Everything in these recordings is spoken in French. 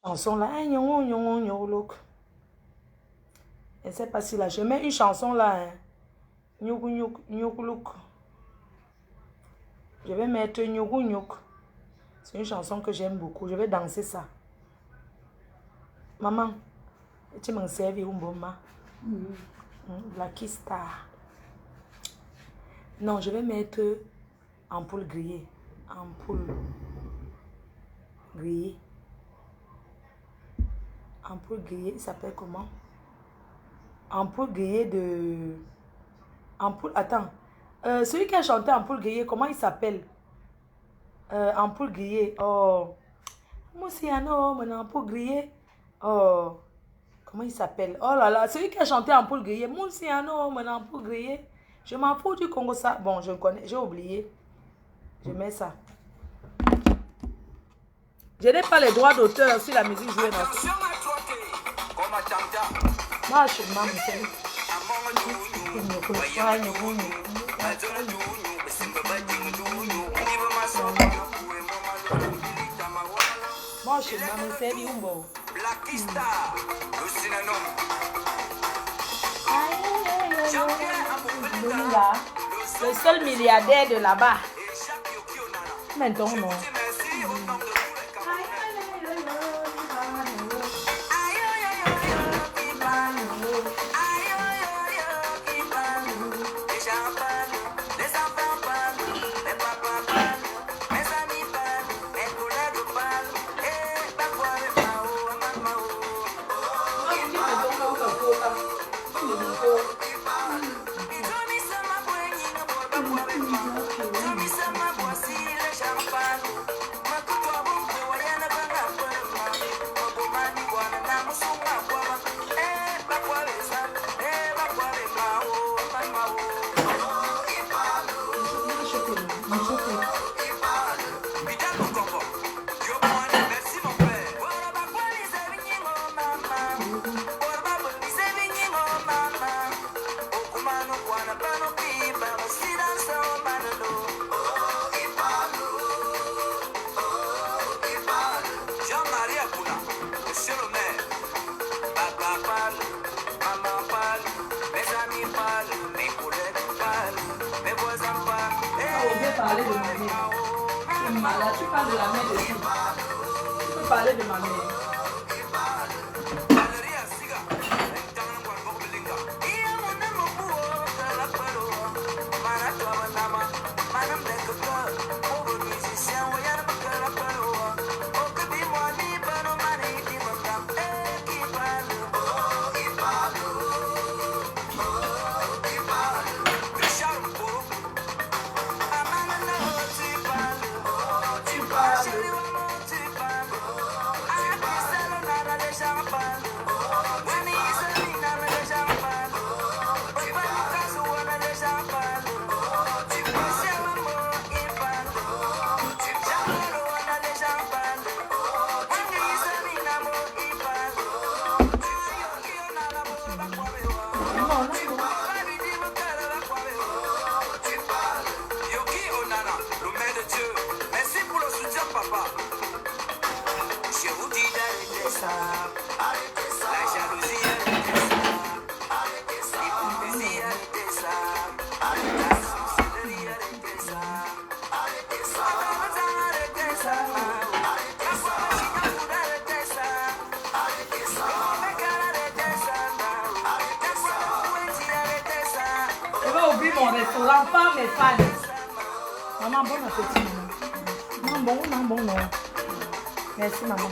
Chanson là, look. Je ne sais pas si là, je mets une chanson là. Look. Je vais mettre Nyuk. C'est une chanson que j'aime beaucoup. Je vais danser ça. Maman, tu m'en servis un bon ma. Blacky Star. Non, je vais mettre ampoule grillée. Ampoule grillée. Ampoule grillée, il s'appelle comment? Ampoule grillée de... Ampoule, attends. Celui qui a chanté Ampoule grillée, comment il s'appelle? Ampoule grillée. Oh. Moussiano, mon ampoule grillée. Oh. Comment il s'appelle? Oh là là, celui qui a chanté Ampoule grillée. Moussiano, mon ampoule grillée. Je m'en fous du Congo ça. Bon, je connais, j'ai oublié. Je mets ça. Je n'ai pas les droits d'auteur sur la musique jouée dans ce. Moi, je suis maman. Moi, je suis maman. C'est bien bon. Blacky Star, le seul milliardaire de là-bas. Maintenant, non. Merci, maman.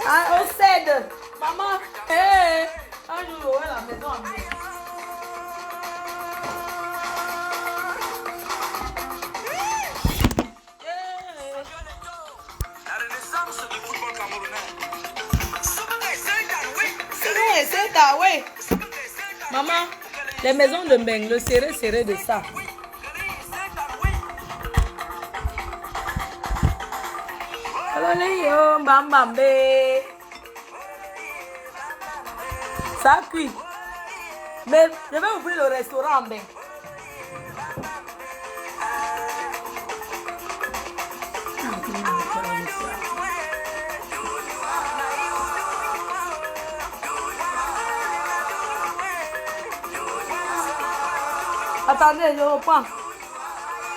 Ah, on cède. Maman, hé. Un jour, j'aurai la maison à moi. La renaissance du football camerounais. C'est ça, oui. Maman, les maisons de Mbeng, le serré de ça. Ça cuit. Mais je vais ouvrir le restaurant. Ben. Attendez, je reprends.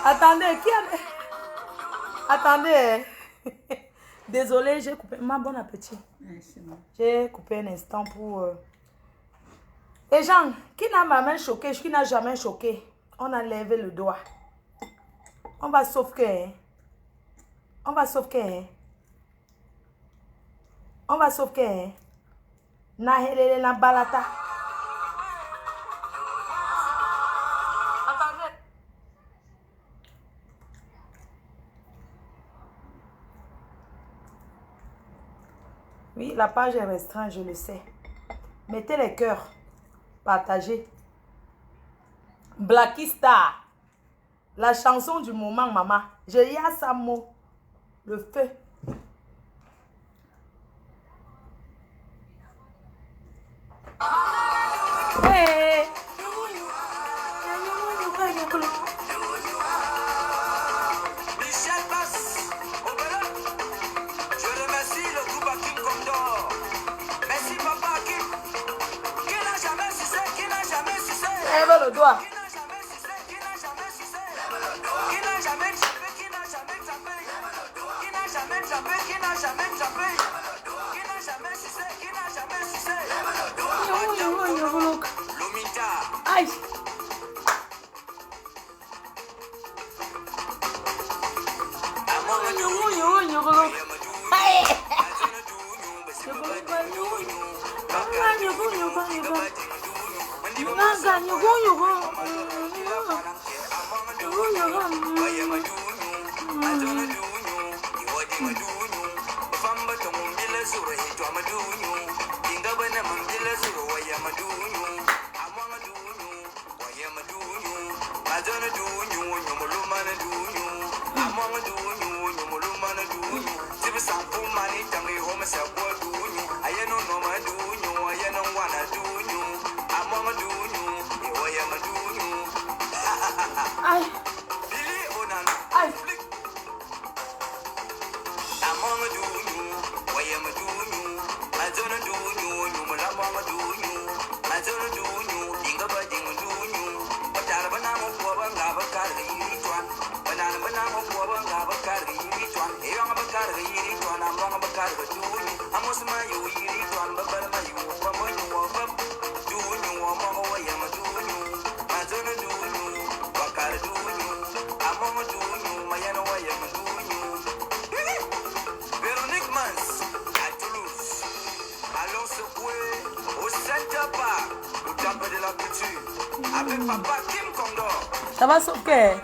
Attendez, qui a... Attendez. Désolée, j'ai coupé. Ma bon appétit. J'ai coupé un instant pour... Les gens, qui n'a ma main choquée, qui n'a jamais choqué, on a levé le doigt. On va sauvegarder. Hein? On va sauvegarder. Hein? On va sauvegarder. Hein? Na helele na balata. Oui, la page est restreinte, je le sais. Mettez les cœurs. Partagez. Blacky Star. La chanson du moment, maman. Je y a ça mot. Le feu. Hey. Lève le doigt. Aïe. Ça va sauter.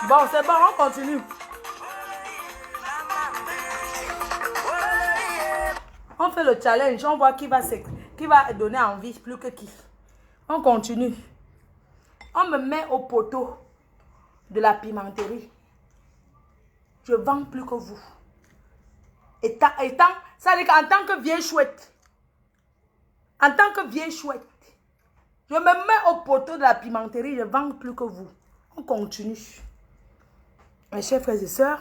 Bon, c'est bon, on continue. On fait le challenge, on voit qui va donner envie plus que qui. On continue. On me met au poteau de la pimenterie. Je vends plus que vous. Ça veut dire qu'en tant que vieille chouette, je me mets au poteau de la pimenterie, je vends plus que vous. On continue. Mes chers frères et sœurs,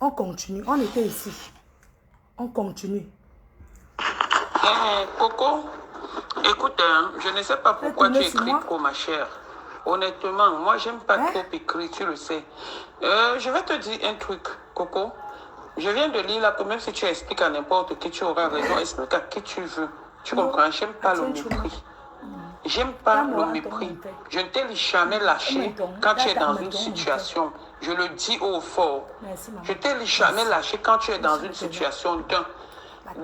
on continue. On était ici. On continue. Coco, écoute, hein, je ne sais pas pourquoi tu écris trop, ma chère. Honnêtement, moi, j'aime pas trop écrire, tu le sais. Je vais te dire un truc, Coco. Je viens de lire là que même si tu expliques à n'importe qui, tu auras raison. Explique à qui tu veux. Tu comprends? J'aime pas le mépris. J'aime pas le mépris. Je ne t'ai jamais lâché quand tu es dans une situation. Je le dis haut fort. Je ne t'ai jamais lâché quand tu es dans une situation d'un.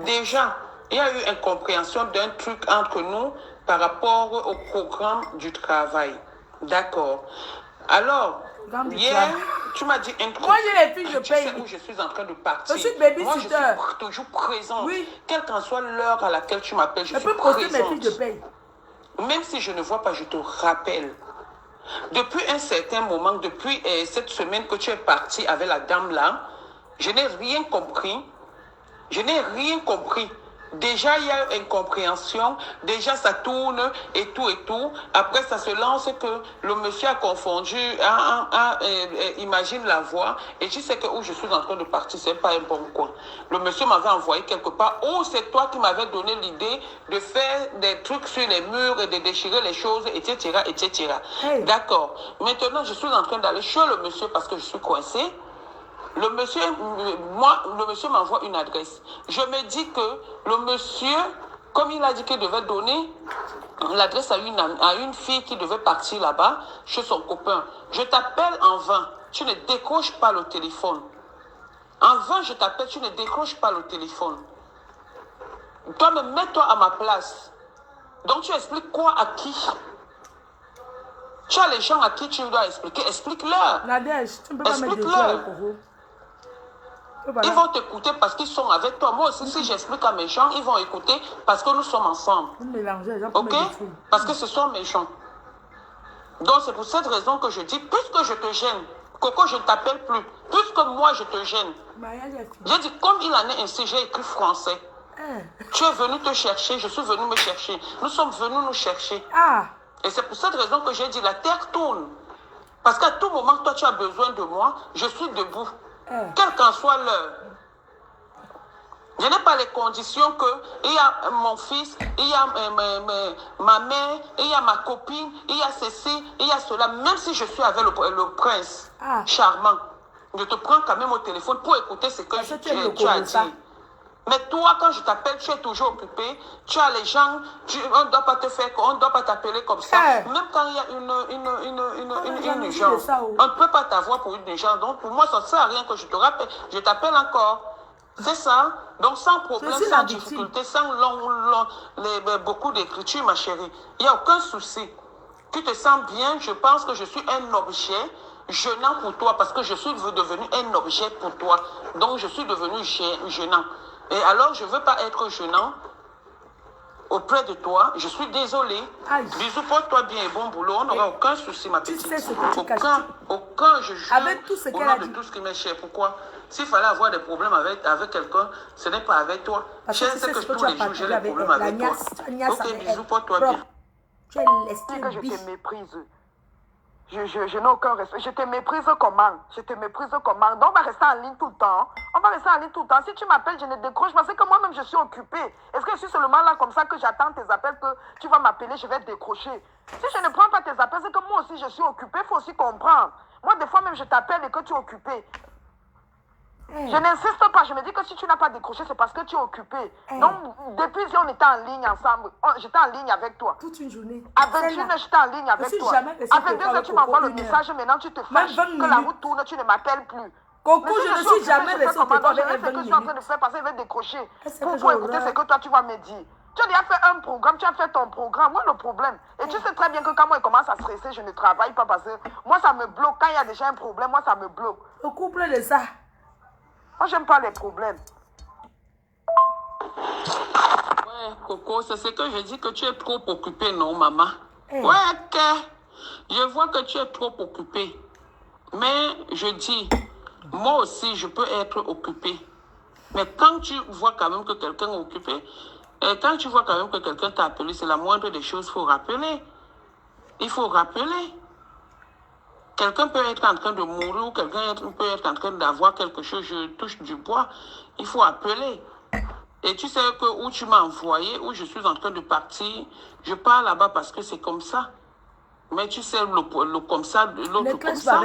Déjà, il y a eu incompréhension d'un truc entre nous par rapport au programme du travail. D'accord. Alors, hier, tu m'as dit un truc. Moi, j'ai les filles, je tu paye. sais où je suis en train de partir. Je suis babysitter. Moi, je suis toujours présente. Oui. Quelle qu'en soit l'heure à laquelle tu m'appelles, je suis peux poster présente. mes filles, je paye. Même si je ne vois pas, je te rappelle. Depuis un certain moment, depuis cette semaine que tu es parti avec la dame là, je n'ai rien compris. Je n'ai rien compris. Déjà, il y a incompréhension. Déjà, ça tourne et tout et tout. Après, ça se lance que le monsieur a confondu, imagine la voix. Et je sais que où je suis en train de partir, c'est pas un bon coin. Le monsieur m'avait envoyé quelque part. Ou c'est toi qui m'avais donné l'idée de faire des trucs sur les murs et de déchirer les choses, etc., etc. Hey. D'accord. Maintenant, je suis en train d'aller chez le monsieur parce que je suis coincée. Le monsieur m'envoie une adresse. Je me dis que le monsieur, comme il a dit qu'il devait donner l'adresse à une fille qui devait partir là-bas, chez son copain. Je t'appelle en vain. Tu ne décroches pas le téléphone. En vain, je t'appelle, tu ne décroches pas le téléphone. Toi-même, mets-toi à ma place. Donc, tu expliques quoi à qui? Tu as les gens à qui tu dois expliquer. Explique-leur. Nadège, tu ne peux pas mettre des choses avec Coco. Voilà. Ils vont t'écouter parce qu'ils sont avec toi. Moi aussi, si j'explique à mes gens, ils vont écouter parce que nous sommes ensemble. Ok? Parce que ce sont mes gens. Donc, c'est pour cette raison que je dis, puisque je te gêne, Coco, je ne t'appelle plus. Puisque moi, je te gêne. J'ai dit, comme il en est ainsi, j'ai écrit français. Tu es venu te chercher, je suis venu me chercher. Nous sommes venus nous chercher. Et c'est pour cette raison que j'ai dit, la terre tourne. Parce qu'à tout moment, toi, tu as besoin de moi, je suis debout. Quelle qu'en soit l'heure. Je n'ai pas les conditions que il y a mon fils, il y a ma mère, il y a ma copine, il y a ceci, il y a cela. Même si je suis avec le prince charmant, je te prends quand même au téléphone pour écouter ce que tu as dit. Mais toi, quand je t'appelle, tu es toujours occupé. Tu as les gens, on ne doit pas te faire, on ne doit pas t'appeler comme ça. Même quand il y a une urgence, on ne peut pas t'avoir pour une urgence. Donc, pour moi, ça ne sert à rien que je te rappelle. Je t'appelle encore. C'est ça. Donc, sans problème, sans difficulté, sans beaucoup d'écriture, ma chérie. Il n'y a aucun souci. Tu te sens bien, je pense que je suis un objet gênant pour toi parce que je suis devenu un objet pour toi. Donc, je suis devenu gênant. Et alors, je ne veux pas être gênant auprès de toi. Je suis désolée. Bisous, porte-toi bien et bon boulot. On n'aura aucun souci, ma petite. Tu sais ce que tu caches. Aucun, je jure avec tout ce au nom de tout ce qui m'est cher. Pourquoi? S'il fallait avoir des problèmes avec quelqu'un, ce n'est pas avec toi. Je sais que tous les jours, j'ai des problèmes avec toi. Ok, bisous, porte-toi bien. Tu es l'estimé que je te méprise. Je n'ai aucun respect. Je te méprise comment? Je te méprise comment? Donc, on va rester en ligne tout le temps. On va rester en ligne tout le temps. Si tu m'appelles, je ne décroche pas. C'est que moi-même, je suis occupée. Est-ce que je suis seulement là comme ça que j'attends tes appels, que tu vas m'appeler, je vais décrocher? Si je ne prends pas tes appels, c'est que moi aussi, je suis occupée. Il faut aussi comprendre. Moi, des fois même, je t'appelle et que tu es occupée. Je n'insiste pas. Je me dis que si tu n'as pas décroché, c'est parce que tu es occupé. Donc, depuis qu'on était en ligne ensemble, j'étais en ligne avec toi. Toute une journée. À 21h, j'étais en ligne avec toi. À 22h, tu m'envoies le message. Maintenant, tu te fâches que la route tourne, tu ne m'appelles plus. Coco, je ne suis jamais restée au téléphone avec ce que je suis en train de faire, parce que je vais décrocher. Pour écouter ce que toi, tu vas me dire. Tu as déjà fait un programme, tu as fait ton programme. Moi, le problème. Et tu sais très bien que quand moi, je commence à stresser, je ne travaille pas parce que moi, ça me bloque. Quand il y a déjà un problème, moi, ça me bloque. Le couple de ça. Moi, j'aime pas les problèmes. Ouais, Coco, c'est ce que je dis, que tu es trop occupée, non, maman? Ouais, je vois que tu es trop occupée. Mais je dis, moi aussi, je peux être occupée. Mais quand tu vois quand même que quelqu'un est occupé, et quand tu vois quand même que quelqu'un t'a appelé, c'est la moindre des choses, il faut rappeler. Il faut rappeler. Quelqu'un peut être en train de mourir ou quelqu'un peut être en train d'avoir quelque chose, je touche du bois. Il faut appeler. Et tu sais que où tu m'as envoyé, où je suis en train de partir, je pars là-bas parce que c'est comme ça. Mais tu sais, le comme ça, l'autre comme ça.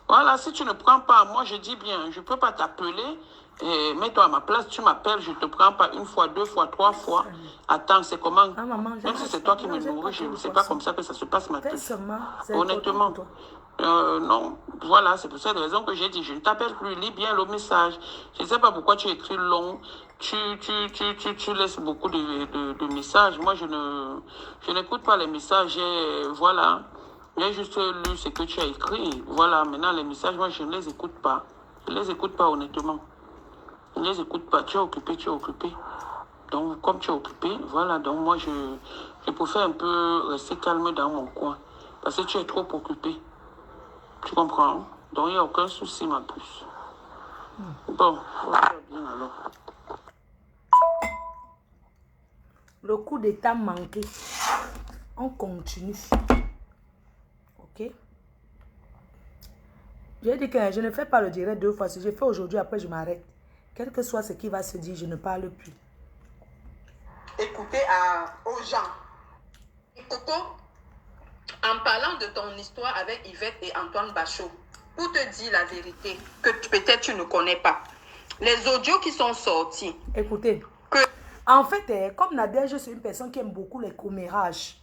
Voilà, si tu ne prends pas, moi je dis bien, je ne peux pas t'appeler. Mets-toi à ma place, tu m'appelles, je ne te prends pas une fois, deux fois, trois fois. Attends, c'est comment? Même si c'est toi qui me nourris, je ne sais pas comme ça que ça se passe maintenant. Honnêtement. Non, voilà, c'est pour cette raison que j'ai dit, je ne t'appelle plus, lis bien le message. Je ne sais pas pourquoi tu écris long, tu laisses beaucoup de messages. Moi, je n'écoute pas les messages, voilà. J'ai juste lu ce que tu as écrit. Voilà, maintenant les messages, moi je ne les écoute pas. Je ne les écoute pas honnêtement. Je ne les écoute pas. Tu es occupé, tu es occupé. Donc, comme tu es occupé, voilà, donc moi je préfère un peu rester calme dans mon coin. Parce que tu es trop occupé. Tu comprends? Donc, il n'y a aucun souci, ma puce. Bon, bien alors. Le coup d'état manqué. On continue. Ok? J'ai dit que je ne fais pas le direct 2 fois. Si je fais aujourd'hui, après je m'arrête. Quel que soit ce qui va se dire, je ne parle plus. Écoutez aux gens. Et Coco, en parlant de ton histoire avec Yvette et Antoine Bachot, pour te dire la vérité, que peut-être tu ne connais pas, les audios qui sont sortis. Écoutez, en fait, comme Nadège, c'est une personne qui aime beaucoup les commérages,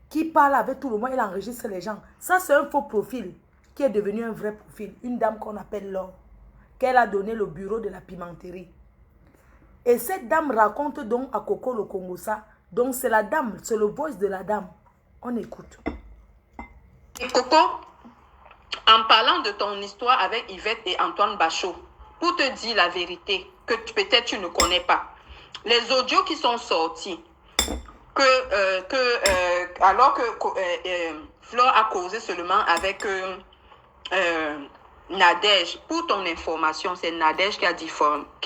qui parle avec tout le monde, il enregistre les gens. Ça, c'est un faux profil qui est devenu un vrai profil. Une dame qu'on appelle Laure, qu'elle a donné le bureau de la pimenterie. Et cette dame raconte donc à Coco le Congo ça. Donc c'est la dame, c'est le voice de la dame. On écoute. Et Coco, en parlant de ton histoire avec Yvette et Antoine Bachot, pour te dire la vérité, que peut-être tu ne connais pas, les audios qui sont sortis, alors que Flore a causé seulement avec Nadège, pour ton information, c'est Nadège qui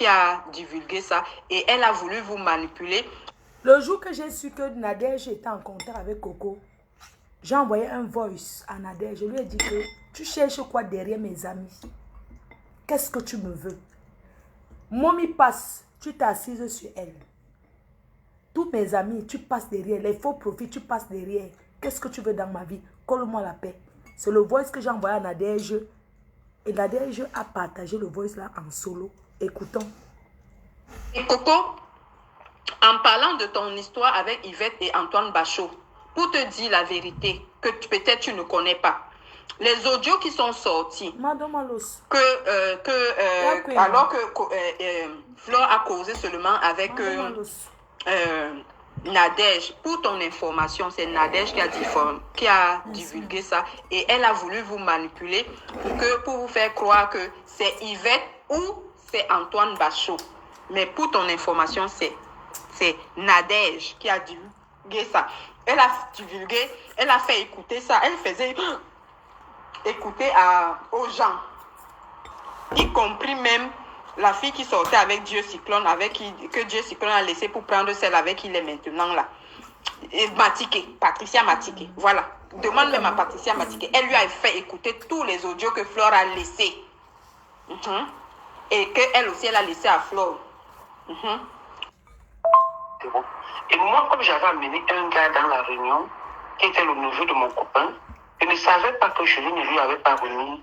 a divulgué ça et elle a voulu vous manipuler. Le jour que j'ai su que Nadège était en contact avec Coco, j'ai envoyé un voice à Nadège. Je lui ai dit que tu cherches quoi derrière mes amis? Qu'est-ce que tu me veux? Mommy passe, tu t'assises sur elle. Tous mes amis, tu passes derrière. Les faux profits, tu passes derrière. Qu'est-ce que tu veux dans ma vie? Colle-moi la paix. C'est le voice que j'ai envoyé à Nadège. Et Nadège a partagé le voice là en solo. Écoutons. Et Coco, en parlant de ton histoire avec Yvette et Antoine Bachot, pour te dire la vérité, que peut-être tu ne connais pas, les audios qui sont sortis, Madame Alos. alors que Flore a causé seulement avec Nadège, pour ton information, c'est Nadège qui a divulgué ça et elle a voulu vous manipuler pour vous faire croire que c'est Yvette ou c'est Antoine Bachot. Mais pour ton information, c'est Nadège qui a divulgué ça. Elle a divulgué, elle a fait écouter ça, elle faisait écouter aux gens, y compris même la fille qui sortait avec Dieu Cyclone, que Dieu Cyclone a laissé pour prendre celle avec qui il est maintenant là. Et Patricia Matiké, voilà. Demande même à Patricia Matiké. Elle lui a fait écouter tous les audios que Flore a laissés. Et qu'elle aussi, elle a laissé à Flore. Et moi, comme j'avais amené un gars dans la réunion, qui était le neveu de mon copain, je ne savais pas que Julie ne lui avait pas remis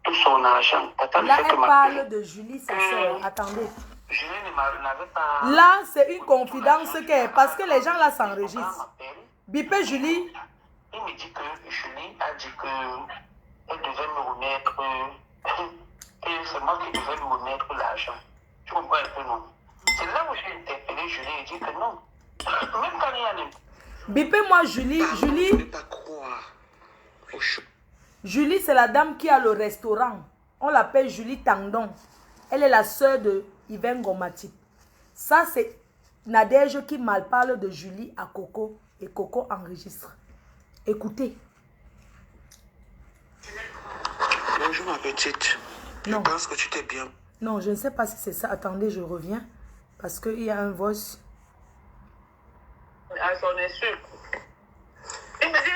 tout son argent. Là, elle parle de Julie, sa soeur. Attendez. Julie n'avait pas... Là, c'est une confidence parce que les gens là s'enregistrent. Bipé Julie. Il me dit que Julie a dit qu'elle devait me remettre... que c'est moi qui devais lui remettre l'argent. Tu comprends un peu, non? C'est là où j'ai interpellé Julie et dit que non. Même quand il y a... Bipez-moi Julie. Julie, c'est la dame qui a le restaurant. On l'appelle Julie Tandon. Elle est la sœur de Yvain Gomatip. Ça, c'est Nadège qui mal parle de Julie à Coco. Et Coco enregistre. Écoutez. Bonjour ma petite. Non. Je pense que tu t'es bien. Non, je ne sais pas si c'est ça. Attendez, je reviens. Parce qu'il y a un voice. À son insu. Il me dit...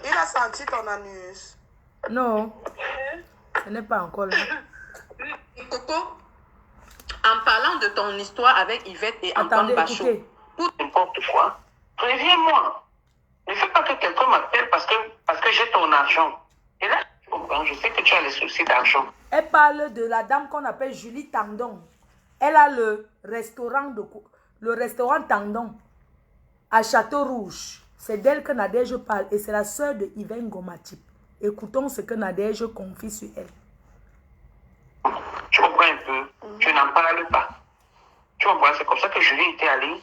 Il a senti ton anus. Non. Ce n'est pas encore là. Coco, en parlant de ton histoire avec Yvette et Antoine Bachot, pour n'importe quoi, préviens-moi. Ne fais pas que quelqu'un m'appelle parce que j'ai ton argent. Et là, je sais que tu as les soucis d'argent. Elle parle de la dame qu'on appelle Julie Tandon. Elle a le restaurant Tandon à Château-Rouge. C'est d'elle que Nadège parle et c'est la sœur de Yvain Gomatip. Écoutons ce que Nadège confie sur elle. Tu comprends un peu? Tu n'en parles pas. Tu comprends? C'est comme ça que Julie était allée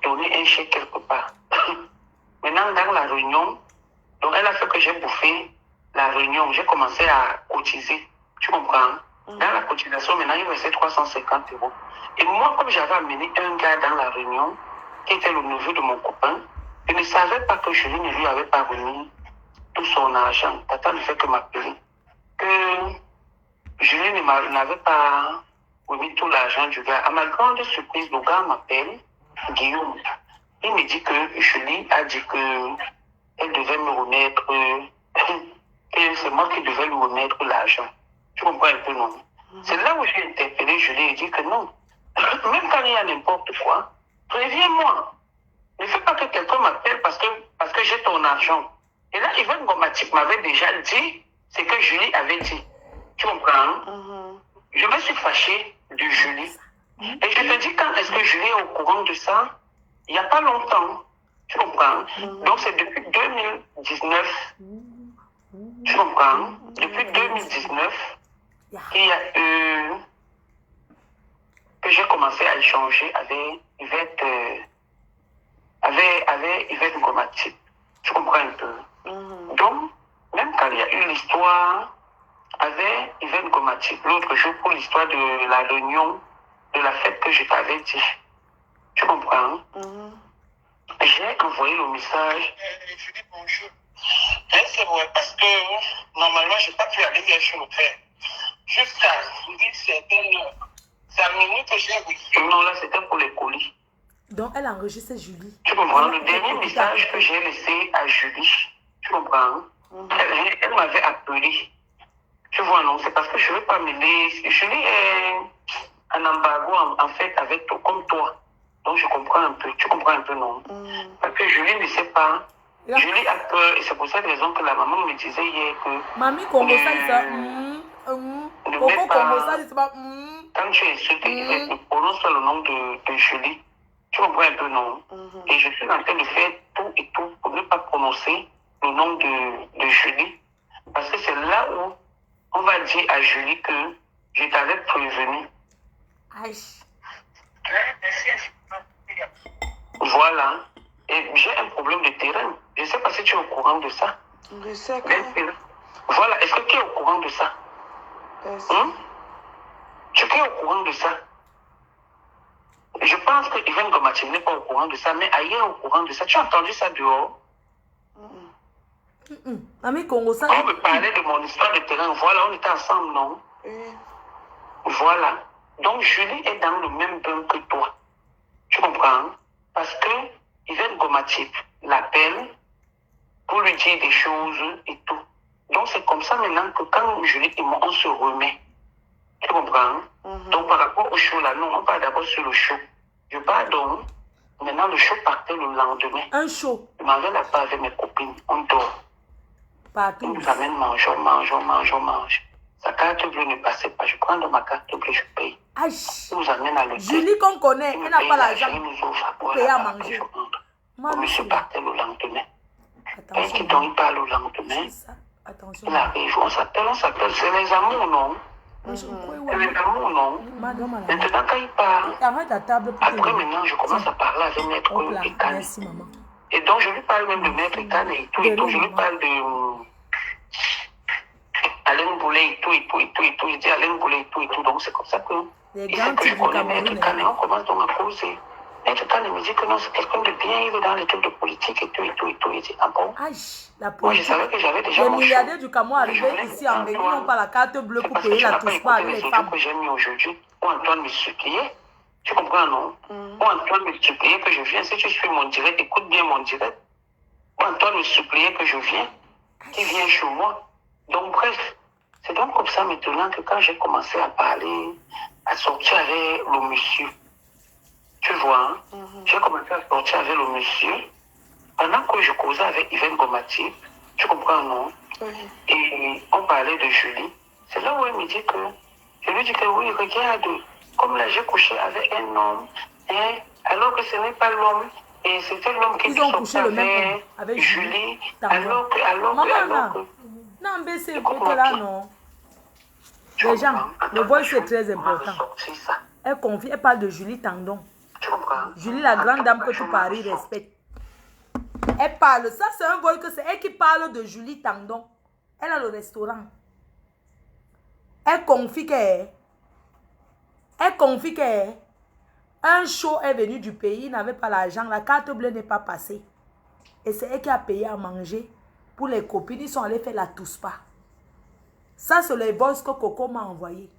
donner un chèque quelque part. Maintenant, dans la réunion, Donc, elle a fait que j'ai bouffé la réunion. J'ai commencé à cotiser. Tu comprends? Dans la cotisation, maintenant, il me restait 350 €. Et moi, comme j'avais amené un gars dans la réunion, qui était le neveu de mon copain, je ne savais pas que Julie ne lui avait pas remis tout son argent. Tata ne fait que m'appeler. Que Julie n'avait pas remis tout l'argent du gars. À ma grande surprise, le gars m'appelle, Guillaume. Il me dit que Julie a dit que elle devait me remettre, que c'est moi qui devais lui remettre l'argent. Tu comprends un peu, non? C'est là où j'ai interpellé Julie et dit que non. Même quand il y a n'importe quoi, préviens-moi. Ne fais pas que quelqu'un m'appelle parce que j'ai ton argent. Et là, Yvonne Gomatique m'avait déjà dit ce que Julie avait dit. Tu comprends? Je me suis fâchée de Julie. Et je te dis, quand est-ce que Julie est au courant de ça? Il n'y a pas longtemps. Tu comprends? Donc, c'est depuis 2019. Tu comprends? Depuis 2019, il y a eu que j'ai commencé à échanger avec Yvette, avec Yvette Gomatique. Tu comprends un peu? Donc, même quand il y a eu l'histoire avec Yvette Gomatique, l'autre jour pour l'histoire de la réunion, de la fête que je t'avais dit. Tu comprends? J'ai envoyé le message. Je dis bonjour. C'est vrai parce que normalement, je n'ai pas pu aller hier chez le père. Jusqu'à une certaine heure. C'est à minuit que j'ai reçu. Non, là, c'était pour les colis. Donc, elle enregistre Julie. Tu comprends? Le dernier message que j'ai laissé à Julie, tu comprends? Elle m'avait appelé. Tu vois, non? C'est parce que je ne veux pas mêler. Julie est en embargo, en fait, avec toi, comme toi. Donc, je comprends un peu. Tu comprends un peu, non? Parce que Julie ne sait pas. Julie a peur. Et c'est pour cette raison que la maman me disait hier que... Mamie, Congo, ça, il ça... Coco, Congo, ça, il pas... Quand tu insultes, tu prononces le nom de Julie. Tu comprends un peu, non? Et je suis en train de faire tout et tout pour ne pas prononcer le nom de Julie. Parce que c'est là où on va dire à Julie que je t'avais prévenu. Voilà. Et j'ai un problème de terrain. Je ne sais pas si tu es au courant de ça. Je sais que... Voilà. Est-ce que tu es au courant de ça? Tu es au courant de ça? Je pense que Yvonne Gomatique n'est pas au courant de ça, mais ailleurs au courant de ça. Tu as entendu ça dehors? Mamie Congo, ça... On me parlait de mon histoire de terrain. Voilà, on était ensemble, non? Voilà. Donc, Julie est dans le même bain que toi. Tu comprends? Parce que Yvonne Gomatique l'appelle pour lui dire des choses et tout. Donc, c'est comme ça maintenant que quand Julie et moi, on se remet. Tu comprends? Donc, par rapport au show là, non, on part d'abord sur le show. Je pars donc. Maintenant, le show partait le lendemain. Un show. Je m'en vais là-bas avec mes copines. On dort. Partout. On nous amène mange. Sa carte bleue ne passait pas. Je prends dans ma carte bleue, je paye. Aïe. On nous amène à l'hôtel. Julie qu'on connaît, elle n'a pas l'argent pour payer à manger. Le monsieur partait le lendemain. Attention. Donc, il parle le lendemain. Attention. Il arrive, on s'appelle. C'est les amours, non? C'est les amours, non? Maintenant, quand il parle, Arrête ta table pour après, maintenant, je commence à parler avec Maître Ekane. Merci, maman. Et donc, je lui parle même de Maître Ekane et tout, et tout. Je lui parle de Alain Boulet et tout. Je dis Alain Boulet et tout. Donc, c'est comme ça que il sait que je connais Maître Ekane. On commence donc à causer. Maître Ekane me dit que non, c'est quelqu'un de bien, il veut dans les trucs de politique et tout. Il dit, ah bon? Aïe, la politique. Moi, je savais que j'avais déjà les mon milliardaires du Cameroun arrivaient ici en Belgique, n'ont pas la carte bleue pour payer la touche avec les femmes. Que j'ai mis aujourd'hui, où Antoine me suppliait. Tu comprends, non? Où Antoine me suppliait que je vienne. Si tu suis mon direct, écoute bien mon direct. Où Antoine me suppliait que je vienne, qu'il vienne chez moi. Donc, bref, c'est donc comme ça maintenant que quand j'ai commencé à parler, à sortir avec le monsieur, tu vois, j'ai commencé à sortir avec le monsieur. Pendant que je causais avec Yvonne Gomatique, tu comprends, non? Et on parlait de Julie. C'est là où elle me dit que, je lui dis que oui, regarde, comme là j'ai couché avec un homme, hein, alors que ce n'est pas l'homme, et c'était l'homme qui couché le même avec Julie, alors que... Non, mais c'est là, non. Les gens, le voice c'est très important. Elle confie, elle parle de Julie Tandon. Tu comprends? Julie, la grande dame que tout Paris respecte. Elle parle. Ça, c'est un vol que c'est elle qui parle de Julie Tandon. Elle a le restaurant. Elle confie qu'un show est venu du pays, il n'avait pas l'argent, la carte bleue n'est pas passée. Et c'est elle qui a payé à manger pour les copines. Ils sont allés faire la touspa. Ça, c'est les voices que Coco m'a envoyé.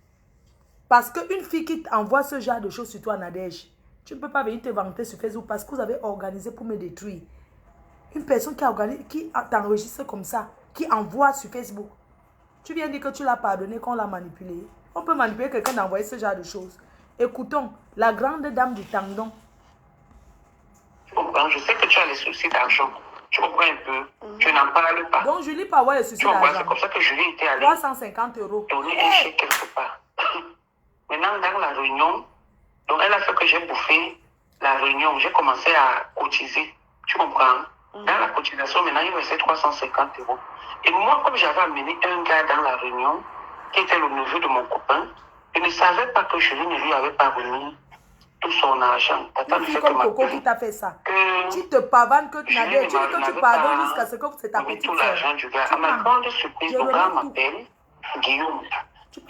Parce qu'une fille qui envoie ce genre de choses sur toi, Nadège, tu ne peux pas venir te vanter sur Facebook parce que vous avez organisé pour me détruire. Une personne qui t'enregistre comme ça, qui envoie sur Facebook. Tu viens dire que tu l'as pardonné, qu'on l'a manipulé. On peut manipuler quelqu'un d'envoyer ce genre de choses. Écoutons, la grande dame du Tandon. Tu comprends? Je sais que tu as les soucis d'argent. Tu comprends un peu? Tu n'en parles pas. Donc, Julie peut avoir les soucis d'argent. C'est comme ça que Julie était allée 350 € donner un chèque quelque part. Maintenant, dans la réunion, donc elle a fait que j'ai bouffé la réunion. J'ai commencé à cotiser. Tu comprends? Dans la cotisation, maintenant, il restait 350 €. Et moi, comme j'avais amené un gars dans la réunion, qui était le neveu de mon copain, je ne savais pas que Julie ne lui avait pas remis tout son argent. Une fille comme Coco qui t'a fait ça. Tu te pavanes que tu n'avais, tu dis que tu pardonnes jusqu'à ce que c'est ta petite tout l'argent du gars. À ma grande surprise, le gars m'appelle Guillaume.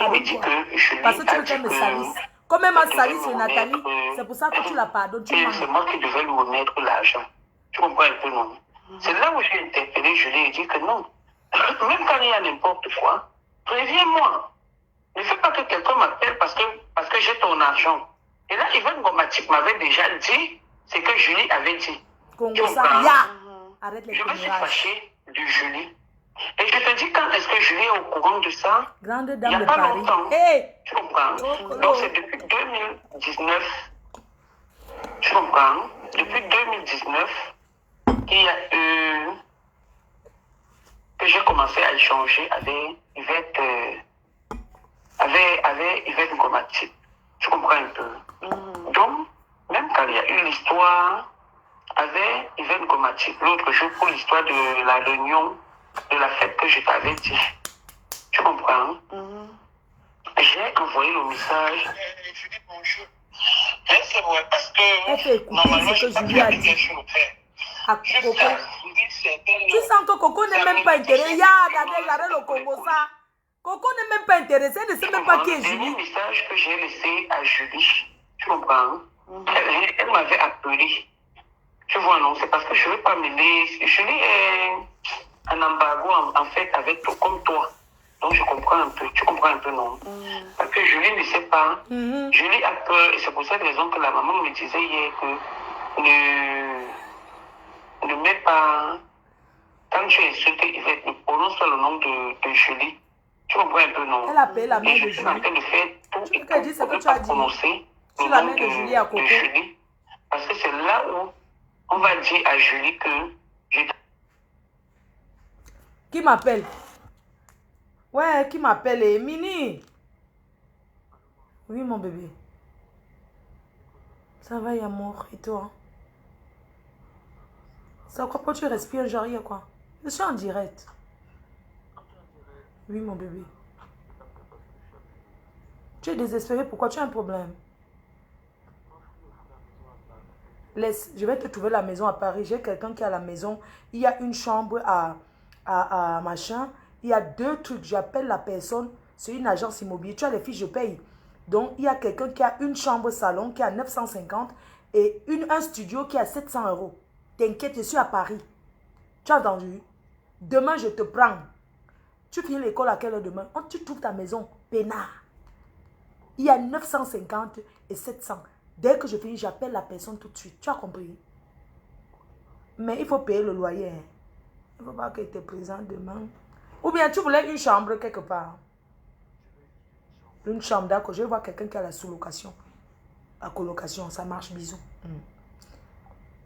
Il me dit que Julie parce que tu veux a dit qu'elle me que salisse. Comme elle m'a sali sur Nathalie, c'est pour ça que tu la pardonnes. C'est moi qui devais lui remettre l'argent. Tu comprends un peu, non? C'est là où j'ai interpellé Julie et dit que non. Même quand il y a n'importe quoi, préviens-moi. Ne fais pas que quelqu'un m'appelle parce que j'ai ton argent. Et là, Yvonne Gomatique m'avait déjà dit ce que Julie avait dit. Congo ça, arrête les je me suis fâchée de Julie. Et je te dis, quand est-ce que Julie est au courant de ça? Grande il dame n'y a de pas Paris. longtemps. Hey. Tu comprends? Donc, c'est depuis 2019. Tu comprends? Depuis 2019 qu'il y a eu... que j'ai commencé à échanger avec Yvette... avec Yvette Ngomatique. Tu comprends un peu? Donc, même quand il y a eu l'histoire avec Yvette Ngomatique, l'autre jour pour l'histoire de la réunion, de la fête que je t'avais dit. Tu comprends? J'ai envoyé le message. Je dis bonjour. C'est vrai parce que normalement, je n'ai pas pu appuyer sur le fait. À Coco. Tu sens que Coco n'est même pas intéressé. Regardez le Congo ça. Coco n'est même pas intéressé, elle ne sait même pas qui est Julie. Le message que j'ai laissé à Julie, tu comprends? Elle m'avait appelé. Tu vois, non, c'est parce que je ne veux pas mêler. Julie est un embargo, en fait, avec toi, comme toi. Donc, je comprends un peu. Tu comprends un peu, non? Parce que Julie ne sait pas. Julie a peur. Et c'est pour cette raison que la maman me disait hier que ne mets pas. Quand tu insultes Yvette, ne prononce pas le nom de Julie. Tu comprends un peu, non? Elle a payé la main de Julie. Je suis en train de faire tout et tout pour ne pas prononcer le nom de Julie à Coco. Julie. Parce que c'est là où on va dire à Julie que Qui m'appelle? Ouais, qui m'appelle? Mini. Oui, mon bébé. Ça va, amour. Et toi? Ça quoi, tu respires, genre, quoi? Je suis en direct. Oui, mon bébé. Tu es désespéré, pourquoi? Tu as un problème? Laisse, je vais te trouver la maison à Paris. J'ai quelqu'un qui a la maison. Il y a une chambre à machin. Il y a 2 trucs. J'appelle la personne. C'est une agence immobilière. Tu as les fiches, je paye. Donc, il y a quelqu'un qui a une chambre salon qui a 950 et un studio qui a 700 €. T'inquiète, je suis à Paris. Tu as entendu? Demain, je te prends. Tu finis l'école à quelle heure demain? Tu trouves ta maison, peinard. Il y a 950 et 700. Dès que je finis, j'appelle la personne tout de suite. Tu as compris? Mais il faut payer le loyer. Il ne faut pas qu'elle te présente demain. Ou bien tu voulais une chambre quelque part. Une chambre, d'accord. Je vais voir quelqu'un qui a la sous-location. La colocation, ça marche, bisous.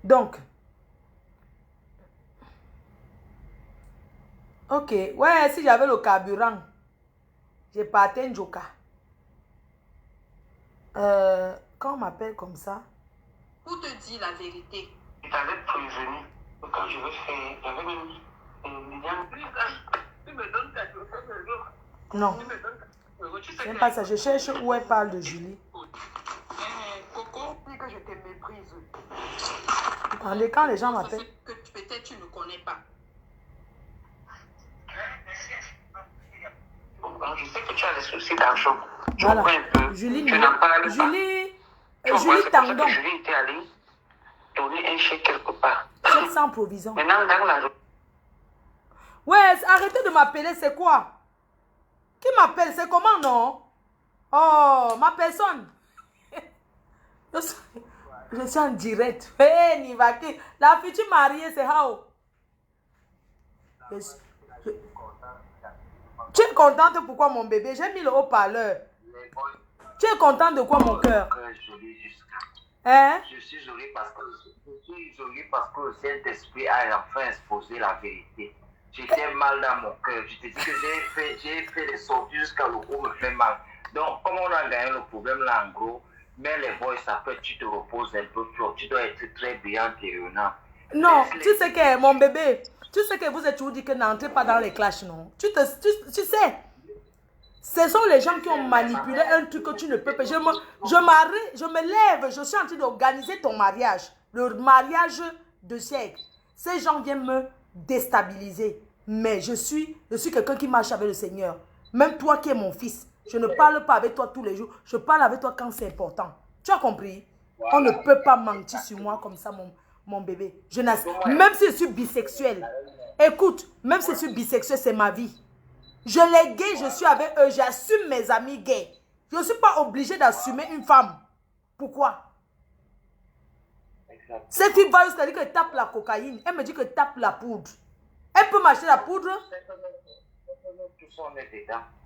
Donc. Ok. Ouais, si j'avais le carburant, j'ai parté un Joka. Quand on m'appelle comme ça. Pour te dire la vérité. Je t'avais prévenu que quand je vais faire, j'avais même dit, tu me donnes 4 €. Non. C'est pas ça. Je cherche où elle parle de Julie. Coco, dis que je te méprise. Attendez, quand les gens m'appellent. Que tu peux peut-être tu ne connais pas. Je sais que tu as des soucis d'argent. Tu Voilà. comprends un peu. Julie, Tu n'en parles pas. Julie Julie Tandon. Julie était allée donner un chèque quelque part. 700 provisions. Maintenant, dans la... Ouais, arrêtez de m'appeler, c'est quoi? Qui m'appelle? C'est comment, non? Oh, ma personne. Je suis en direct. Hé, Nivaki. La future mariée, c'est how? Tu es contente pourquoi, mon bébé? J'ai mis le haut-parleur. Tu es contente de quoi, mon cœur? Hein? Je suis joli parce que le Saint-Esprit a enfin exposé la vérité. J'étais mal dans mon cœur. Je te dis que j'ai fait des sorties jusqu'à le haut me fait mal. Donc, comme on a gagné le problème là en gros, mais les voix, après tu te reposes un peu flot. Tu dois être très brillante et renard. Non, tu sais que mon bébé, tu sais que vous êtes toujours dit que n'entrez pas dans les clashs, non? Tu sais, ce sont les gens qui ont manipulé un truc que tu ne peux pas. Je me lève, je suis en train d'organiser ton mariage. Le mariage de siècle. Ces gens viennent me déstabiliser. Mais je suis quelqu'un qui marche avec le Seigneur. Même toi qui es mon fils, je ne parle pas avec toi tous les jours. Je parle avec toi quand c'est important. Tu as compris? Voilà. On ne peut pas mentir sur moi comme ça, mon bébé. Même si je suis bisexuel. Écoute, même si je suis bisexuel, c'est ma vie. Je les gays, je suis avec eux. J'assume mes amis gays. Je ne suis pas obligée d'assumer une femme. Pourquoi? Cette fille va jusqu'à dire qu'elle tape la cocaïne. Elle me dit qu'elle tape la poudre. Elle peut m'acheter la poudre.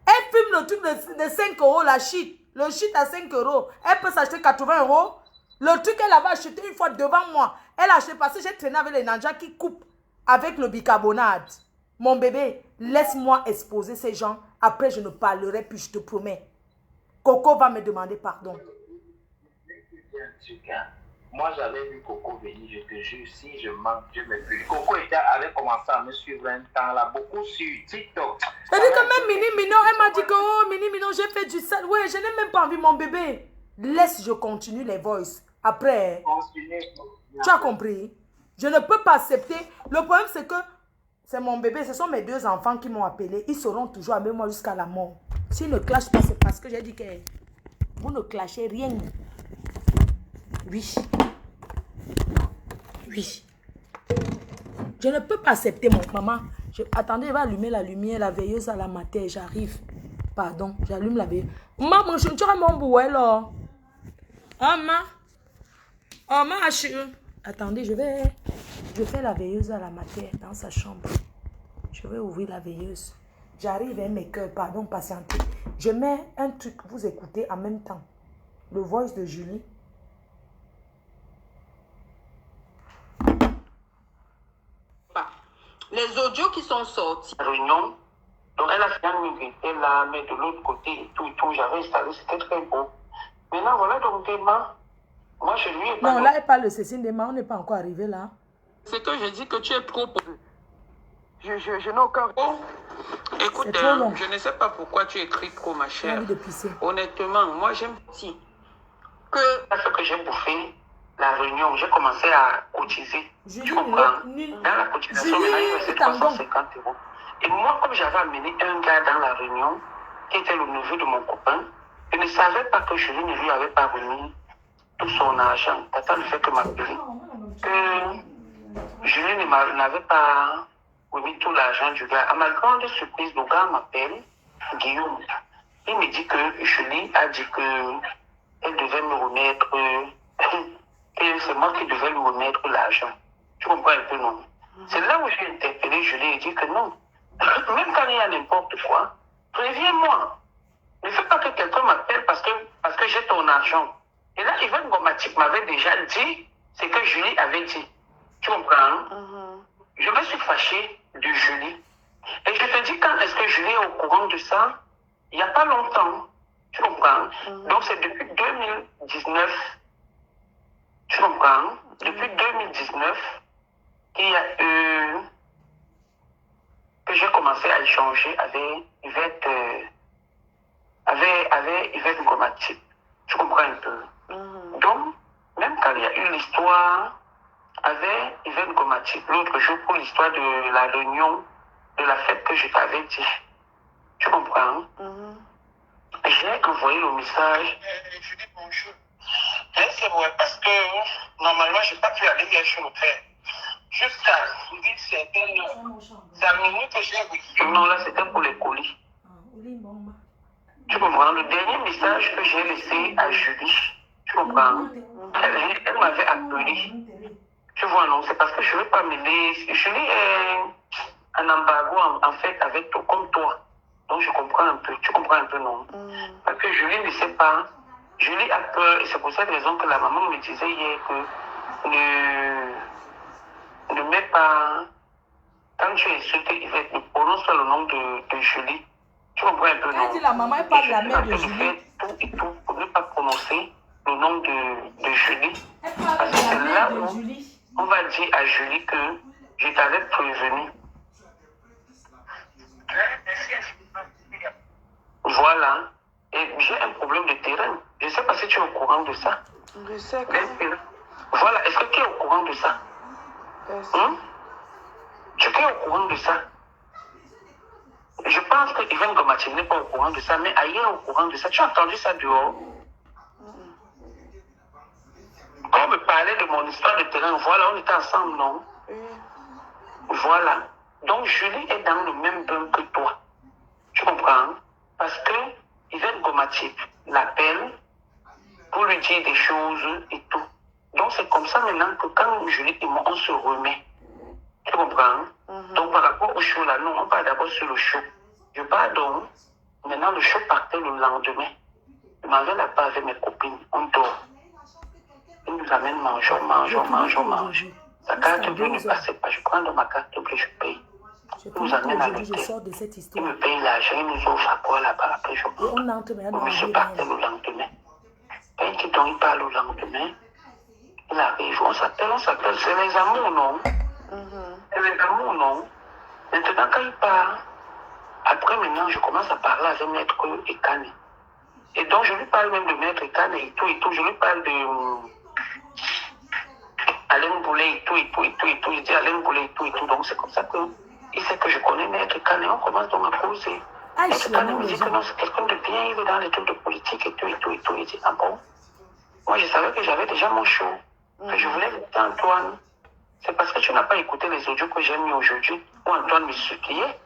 Elle fume le truc de 5 euros, la shit. Le shit à 5 euros. Elle peut s'acheter 80 euros. Le truc qu'elle avait acheté une fois devant moi. Elle a acheté parce que j'ai traîné avec les nanjas qui coupent avec le bicarbonate. Mon bébé, laisse-moi exposer ces gens. Après, je ne parlerai plus, je te promets. Coco va me demander pardon. Moi, j'avais vu Coco venir, je te jure, si je manque, je me prie. Coco avait commencé à me suivre un temps là, beaucoup sur TikTok. C'est-à-dire que même Mini Mignon, elle m'a dit que, oh, Mini Mignon, j'ai fait du sale. Ouais, je n'ai même pas envie, mon bébé. Laisse, je continue les voices. Après, tu as compris? Je ne peux pas accepter. Le problème, c'est que c'est mon bébé, ce sont mes 2 enfants qui m'ont appelé. Ils seront toujours avec moi jusqu'à la mort. S'ils ne clashent pas, c'est parce que j'ai dit que vous ne clashez rien. Oui. Oui. Je ne peux pas accepter mon maman. Attendez, il va allumer la lumière, la veilleuse à la matin. J'arrive. Pardon, j'allume la veilleuse. Maman, je suis mon bouet là. Maman. Oh, ma chérie. Attendez, je fais la veilleuse à la matière dans sa chambre. Je vais ouvrir la veilleuse. J'arrive à mes cœurs, pardon, patientez. Je mets un truc, vous écoutez en même temps. Le voice de Julie. Les audios qui sont sortis. Réunion. Donc elle a fait une vérité là, mais de l'autre côté et tout, j'avais installé, c'était très beau. Maintenant, voilà donc Déma. Moi, je lui ai pas... Non, là, elle parle de Cécile Déma, on n'est pas encore arrivé là. C'est que je dis que tu es trop... Je n'ai aucun... Oh, écoute, je ne sais pas pourquoi tu écris trop, ma chère. Honnêtement, moi, j'aime si que ce que j'ai bouffé, la réunion, j'ai commencé à cotiser. Tu comprends? Dans la cotisation, maintenant, il restait 350 euros. Et moi, comme j'avais amené un gars dans la réunion, qui était le neveu de mon copain, je ne savais pas que Julie ne lui avait pas remis tout son argent. Tata ne fait que m'appeler. Que Julie n'avait pas remis tout l'argent du gars. À ma grande surprise, le gars m'appelle, Guillaume. Il me dit que Julie a dit qu'elle devait me remettre, que c'est moi qui devais lui remettre l'argent. Tu comprends un peu, non? C'est là où j'ai interpellé Julie et dit que non. Même quand il y a n'importe quoi, préviens-moi. Ne fais pas que quelqu'un m'appelle parce que j'ai ton argent. Et là, Yvonne Gomatique m'avait déjà dit ce que Julie avait dit. Tu comprends? Je me suis fâchée de Julie. Et je te dis, quand est-ce que Julie est au courant de ça? Il n'y a pas longtemps. Tu comprends? Donc, c'est depuis 2019. Tu comprends? Depuis 2019 qu'il y a eu... que j'ai commencé à échanger avec Yvette... avec Yvette Gomatique. Tu comprends un peu? Donc, même quand il y a eu l'histoire avec Yvette Gomati l'autre jour pour l'histoire de la réunion, de la fête que je t'avais dit. Tu comprends? J'ai envoyé le message. Je dis bonjour. C'est vrai parce que normalement, je n'ai pas pu aller hier chez le père. Jusqu'à une certaine. C'est à minuit que j'ai reçu. Non, là, c'était pour les colis. Tu comprends? Le dernier message que j'ai laissé à Julie, tu comprends? Elle m'avait appelé. Tu vois, non, c'est parce que je ne veux pas mêler. Julie est un embargo, en fait, avec toi, comme toi. Donc, je comprends un peu. Tu comprends un peu, non? Parce que Julie ne sait pas. Julie a peur, et c'est pour cette raison que la maman me disait hier que ne mets pas. Quand tu insultes Yvette, ne prononce pas le nom de Julie. Tu comprends un peu, non? Elle dit la maman, elle parle de la mère de Julie. Faire tout et tout pour ne pas prononcer le nom de Julie. Elle parle Parce que de la c'est là mère de où Julie. on va dire à Julie que je t'avais prévenu. Voilà. Et j'ai un problème de terrain. Je ne sais pas si tu es au courant de ça. Je sais que... Voilà. Est-ce que tu es au courant de ça? Tu es au courant de ça? Je pense que Yvette Gomati n'est pas au courant de ça, mais ailleurs au courant de ça. Tu as entendu ça dehors? Quand on me parlait de mon histoire de terrain, voilà, on était ensemble, non? Voilà. Donc Julie est dans le même bain que toi. Tu comprends? Parce que Yvette Gomati l'appelle pour lui dire des choses et tout. Donc c'est comme ça maintenant que quand Julie et moi, on se remet. Tu comprends? Donc par rapport au show là, non, on parle d'abord sur le show. Je pars donc, maintenant le show partait le lendemain. Je m'en vais là-bas avec mes copines, on dort. Ils nous amènent manger, on mange. La carte bleue ne passait pas, je prends dans ma carte bleue, je paye. Ils nous amènent à l'hôtel. Ils me payent l'argent, ils nous offrent à quoi là-bas, après je mange. Le monsieur partait le lendemain. Quand il parle le lendemain, il arrive, on s'appelle, c'est les amours, non? C'est les amours, non? Maintenant, quand il part, après maintenant, je commence à parler avec Maître Ekane. Et donc, je lui parle même de Maître Ekane et tout. Je lui parle de Alain Boulet et tout. Je dis Alain Boulet et tout. Donc, c'est comme ça qu'il sait que je connais Maître Ekane. Et on commence donc à causer. Maître Ekane me dit que non, c'est quelqu'un de bien, il est dans les trucs de politique et tout. Il dit, ah bon? Moi, je savais que j'avais déjà mon show. Que je voulais inviter Antoine. C'est parce que tu n'as pas écouté les audios que j'ai mis aujourd'hui, où Antoine me suppliait.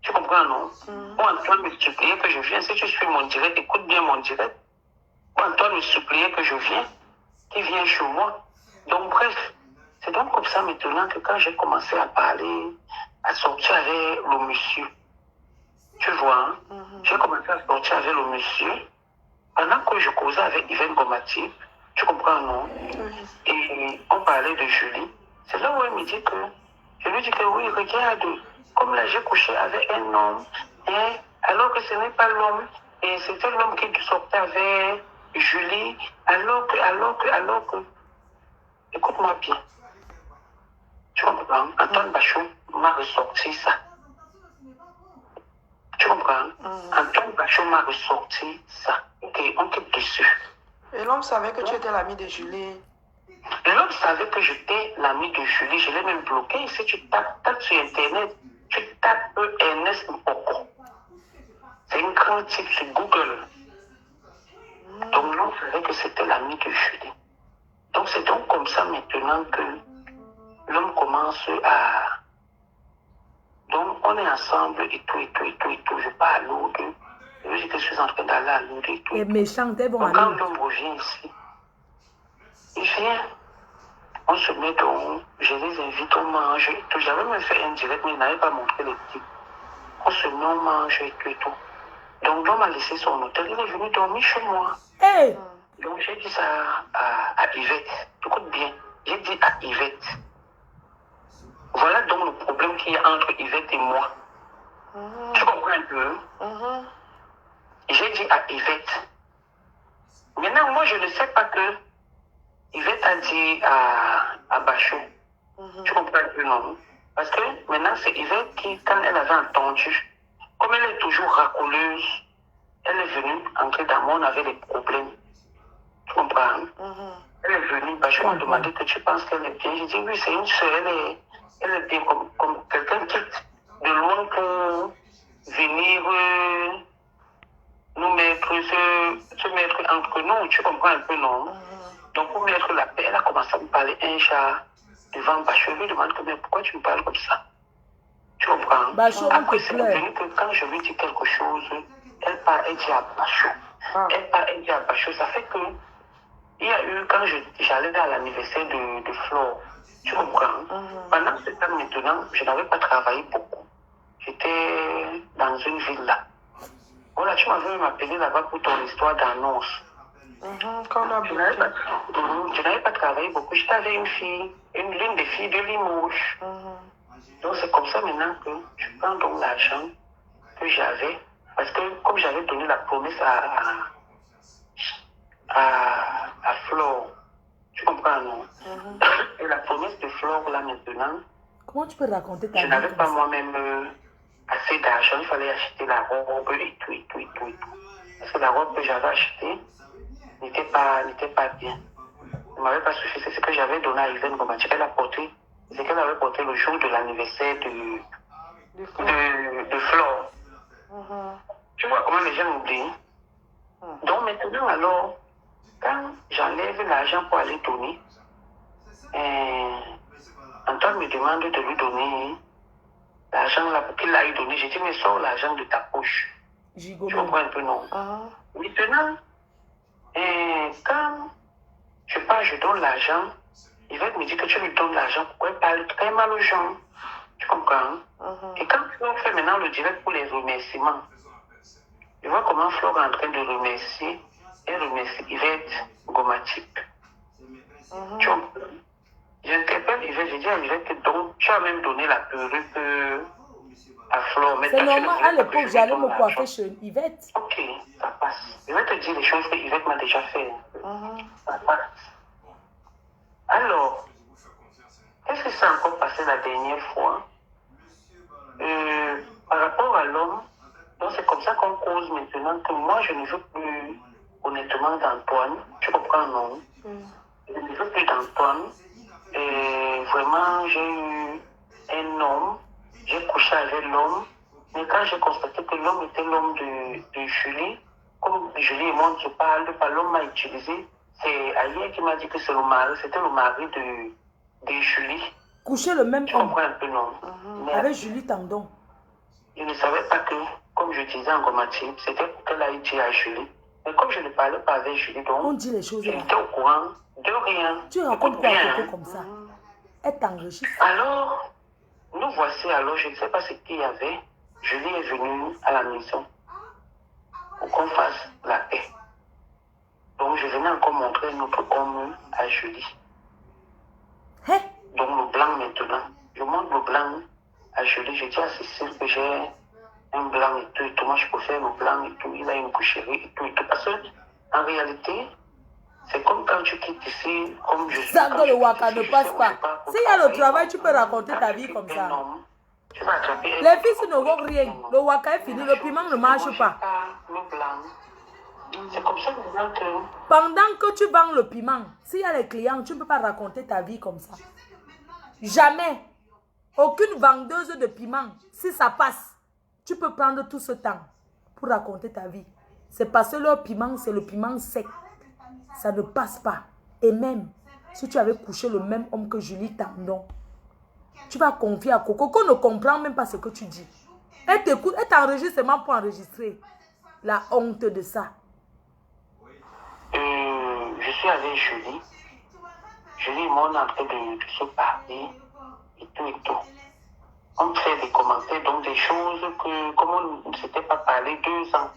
Tu comprends, non? Où Antoine me suppliait que je vienne. Si tu suis mon direct, écoute bien mon direct. Où Antoine me suppliait que je vienne, qu'il vienne chez moi. Donc, bref, c'est donc comme ça maintenant que quand j'ai commencé à parler, à sortir avec le monsieur, tu vois, j'ai commencé à sortir avec le monsieur, pendant que je causais avec Yvette Gomati, tu comprends, non? Et on parlait de Julie. C'est là où elle me dit que, je lui dis que oui, regarde, comme là j'ai couché avec un homme, hein, alors que ce n'est pas l'homme, et c'était l'homme qui sortait avec Julie, alors que, écoute-moi bien. Tu comprends? Antoine Bachot m'a ressorti ça. Tu comprends? Antoine Bachot m'a ressorti ça. Ok, on quitte dessus. Et l'homme savait que tu étais l'ami de Julie. L'homme savait que j'étais l'ami de Julie, je l'ai même bloqué. Si tu tapes sur Internet, tu tapes Ernest Mpoko. C'est un grand type sur Google. Donc l'homme savait que c'était l'ami de Julie. Donc c'est donc comme ça maintenant que l'homme commence à... Donc on est ensemble et tout. Je pars à Lourdes. Je suis en train d'aller à Lourdes et tout. Les méchants, t'es bon. Donc quand l'homme revient ici, il vient. On se met donc, je les invite, on mange et tout. J'avais même fait un direct, mais il n'avait pas montré les petits. On se met, on mange et tout. Donc l'homme a laissé son hôtel, il est venu dormir chez moi. Hey! Donc j'ai dit ça à Yvette. Écoute bien, j'ai dit à Yvette. Voilà donc le problème qu'il y a entre Yvette et moi. Tu comprends un peu? J'ai dit à Yvette. Maintenant, moi, je ne sais pas que Yvette a dit à Bachot. Tu comprends un peu, non? Parce que maintenant, c'est Yvette qui, quand elle avait entendu, comme elle est toujours racoleuse, elle est venue entrer dans moi, on avait des problèmes. Tu comprends? Elle est venue, parce que je lui ai demandé que tu penses qu'elle est bien. J'ai dit oui, c'est une soeur, elle est bien comme quelqu'un qui est de loin pour venir nous mettre, se mettre entre nous, tu comprends un peu, non? Donc pour mettre la paix, elle a commencé à me parler un chat devant Bachot. Je lui demande que mais pourquoi tu me parles comme ça? Tu comprends? Après, c'est venu que quand je lui dis quelque chose, elle dit à Bachot. Elle dit à Bachot, ça fait que il y a eu, quand j'allais à l'anniversaire de Flore, tu comprends? Pendant ce temps maintenant, je n'avais pas travaillé beaucoup. J'étais dans une ville là. Voilà, tu m'avais m'appeler là-bas pour ton histoire d'annonce. Je n'avais pas travaillé beaucoup. J'étais avec une fille, l'une des filles de Limoges. Donc c'est comme ça maintenant que je prends donc l'argent que j'avais. Parce que comme j'avais donné la promesse à Flore, tu comprends, non? Et la promesse de Flore là maintenant, comment tu peux raconter ta vie? Je n'avais pas moi-même assez d'argent, il fallait acheter la robe et tout. Parce que la robe que j'avais achetée n'était pas bien. Ne m'avait pas suffi. C'est ce que j'avais donné à Yvonne Gomatique. Elle a porté, c'est qu'elle avait porté le jour de l'anniversaire de Flore. Tu vois comment les gens oublient. Donc maintenant, alors, quand j'enlève l'argent pour aller donner, Antoine me demande de lui donner l'argent là pour qu'il aille donner. J'ai dit, mais sors l'argent de ta poche. Tu comprends un peu, non? Maintenant, quand je pars, je donne l'argent, il va me dire que tu lui donnes l'argent, pourquoi il parle très mal aux gens? Tu comprends? Et quand on fait maintenant le direct pour les remerciements, je vois comment Flore est en train de remercier. Elle remercie Yvette Gomatique. Tu comprends? J'interpelle Yvette, je dis à Yvette que donc tu as même donné la perruque à Flore. C'est normal, à l'époque, j'allais me coiffer chez Yvette. Ok, ça passe. Je vais te dire les choses que Yvette m'a déjà fait. Ça passe. Alors, qu'est-ce qui s'est encore passé la dernière fois? Par rapport à l'homme, donc c'est comme ça qu'on cause maintenant que moi, je ne veux plus honnêtement d'Antoine. Tu comprends, non? Je ne veux plus d'Antoine. Et vraiment, j'ai eu un homme, j'ai couché avec l'homme, mais quand j'ai constaté que l'homme était l'homme de Julie, comme Julie et moi on se parle, l'homme m'a utilisé, c'est Aïe qui m'a dit que c'est le mari, c'était le mari de Julie. Coucher le même tu homme. comprends un peu, non? Avec Julie Tandon. Je ne savais pas que, comme je disais en Gomatique, c'était pour qu'elle aille dire à Julie. Mais comme je ne parlais pas avec Julie, donc, on dit les choses. J'étais au courant de rien. Tu racontes quoi à Coco comme ça? Elle t'enregistre. Alors, nous voici, alors, je ne sais pas ce qu'il y avait. Julie est venue à la maison pour qu'on fasse la paix. Donc, je venais encore montrer notre homme à Julie. Hein? Donc, le blanc maintenant. Je montre le blanc à Julie. Je dis à Cécile que j'ai un blanc et tout. Moi, je peux faire le blanc et tout. Il a une coucherie et tout. Parce que, en réalité, c'est comme quand tu quittes ici, comme je suis. Ça, que le waka ne passe pas. S'il y a le travail, tu peux raconter ta vie comme ça. Les filles ne vont rien. Le waka est fini, le piment ne marche pas. C'est comme ça que... Pendant que tu vends le piment, s'il y a les clients, tu ne peux pas raconter ta vie comme ça. Jamais. Aucune vendeuse de piment, si ça passe, tu peux prendre tout ce temps pour raconter ta vie. C'est parce que leur piment, c'est le piment sec. Ça ne passe pas. Et même, si tu avais couché le même homme que Julie Tandon, tu vas confier à Coco. Coco ne comprend même pas ce que tu dis. Elle t'écoute, elle t'enregistre seulement pour enregistrer. La honte de ça. Je suis avec Julie. Julie et moi, on est en train de se parler et tout. On fait des commentaires, donc des choses que, comme on ne s'était pas parlé 2 ans.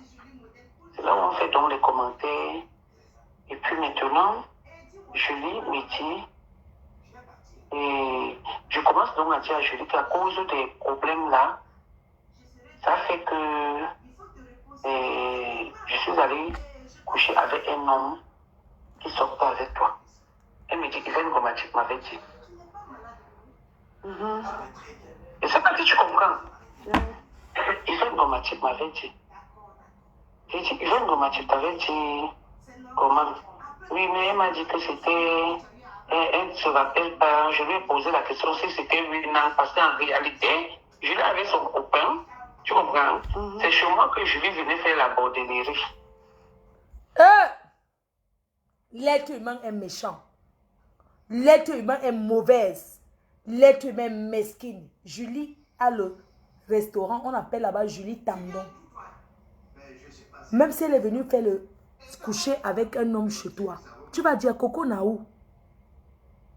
C'est là où on fait donc les commentaires. Et puis maintenant, Julie me dit, et je commence donc à dire à Julie qu'à cause des problèmes là, ça fait que je suis allée coucher avec un homme qui ne sort pas avec toi. Elle me dit, Yvonne Gomatique m'avait dit. Et c'est pas que tu comprends. Yvonne Gomatique m'avait dit. J'ai dit, Yvonne Gomatique t'avait dit comment? Oui, mais elle m'a dit que c'était... Elle ne se rappelle pas. Je lui ai posé la question si c'était oui ou non, parce qu'en réalité, Julie avait son copain. Tu comprends? C'est chez moi que Julie venait faire la bordellerie. L'être humain est méchant. L'être humain est mauvaise. L'être humain est mesquine. Julie a le restaurant, on appelle là-bas Julie Tandon. Même si elle est venue faire le coucher avec un homme chez toi, tu vas dire Coco Naou.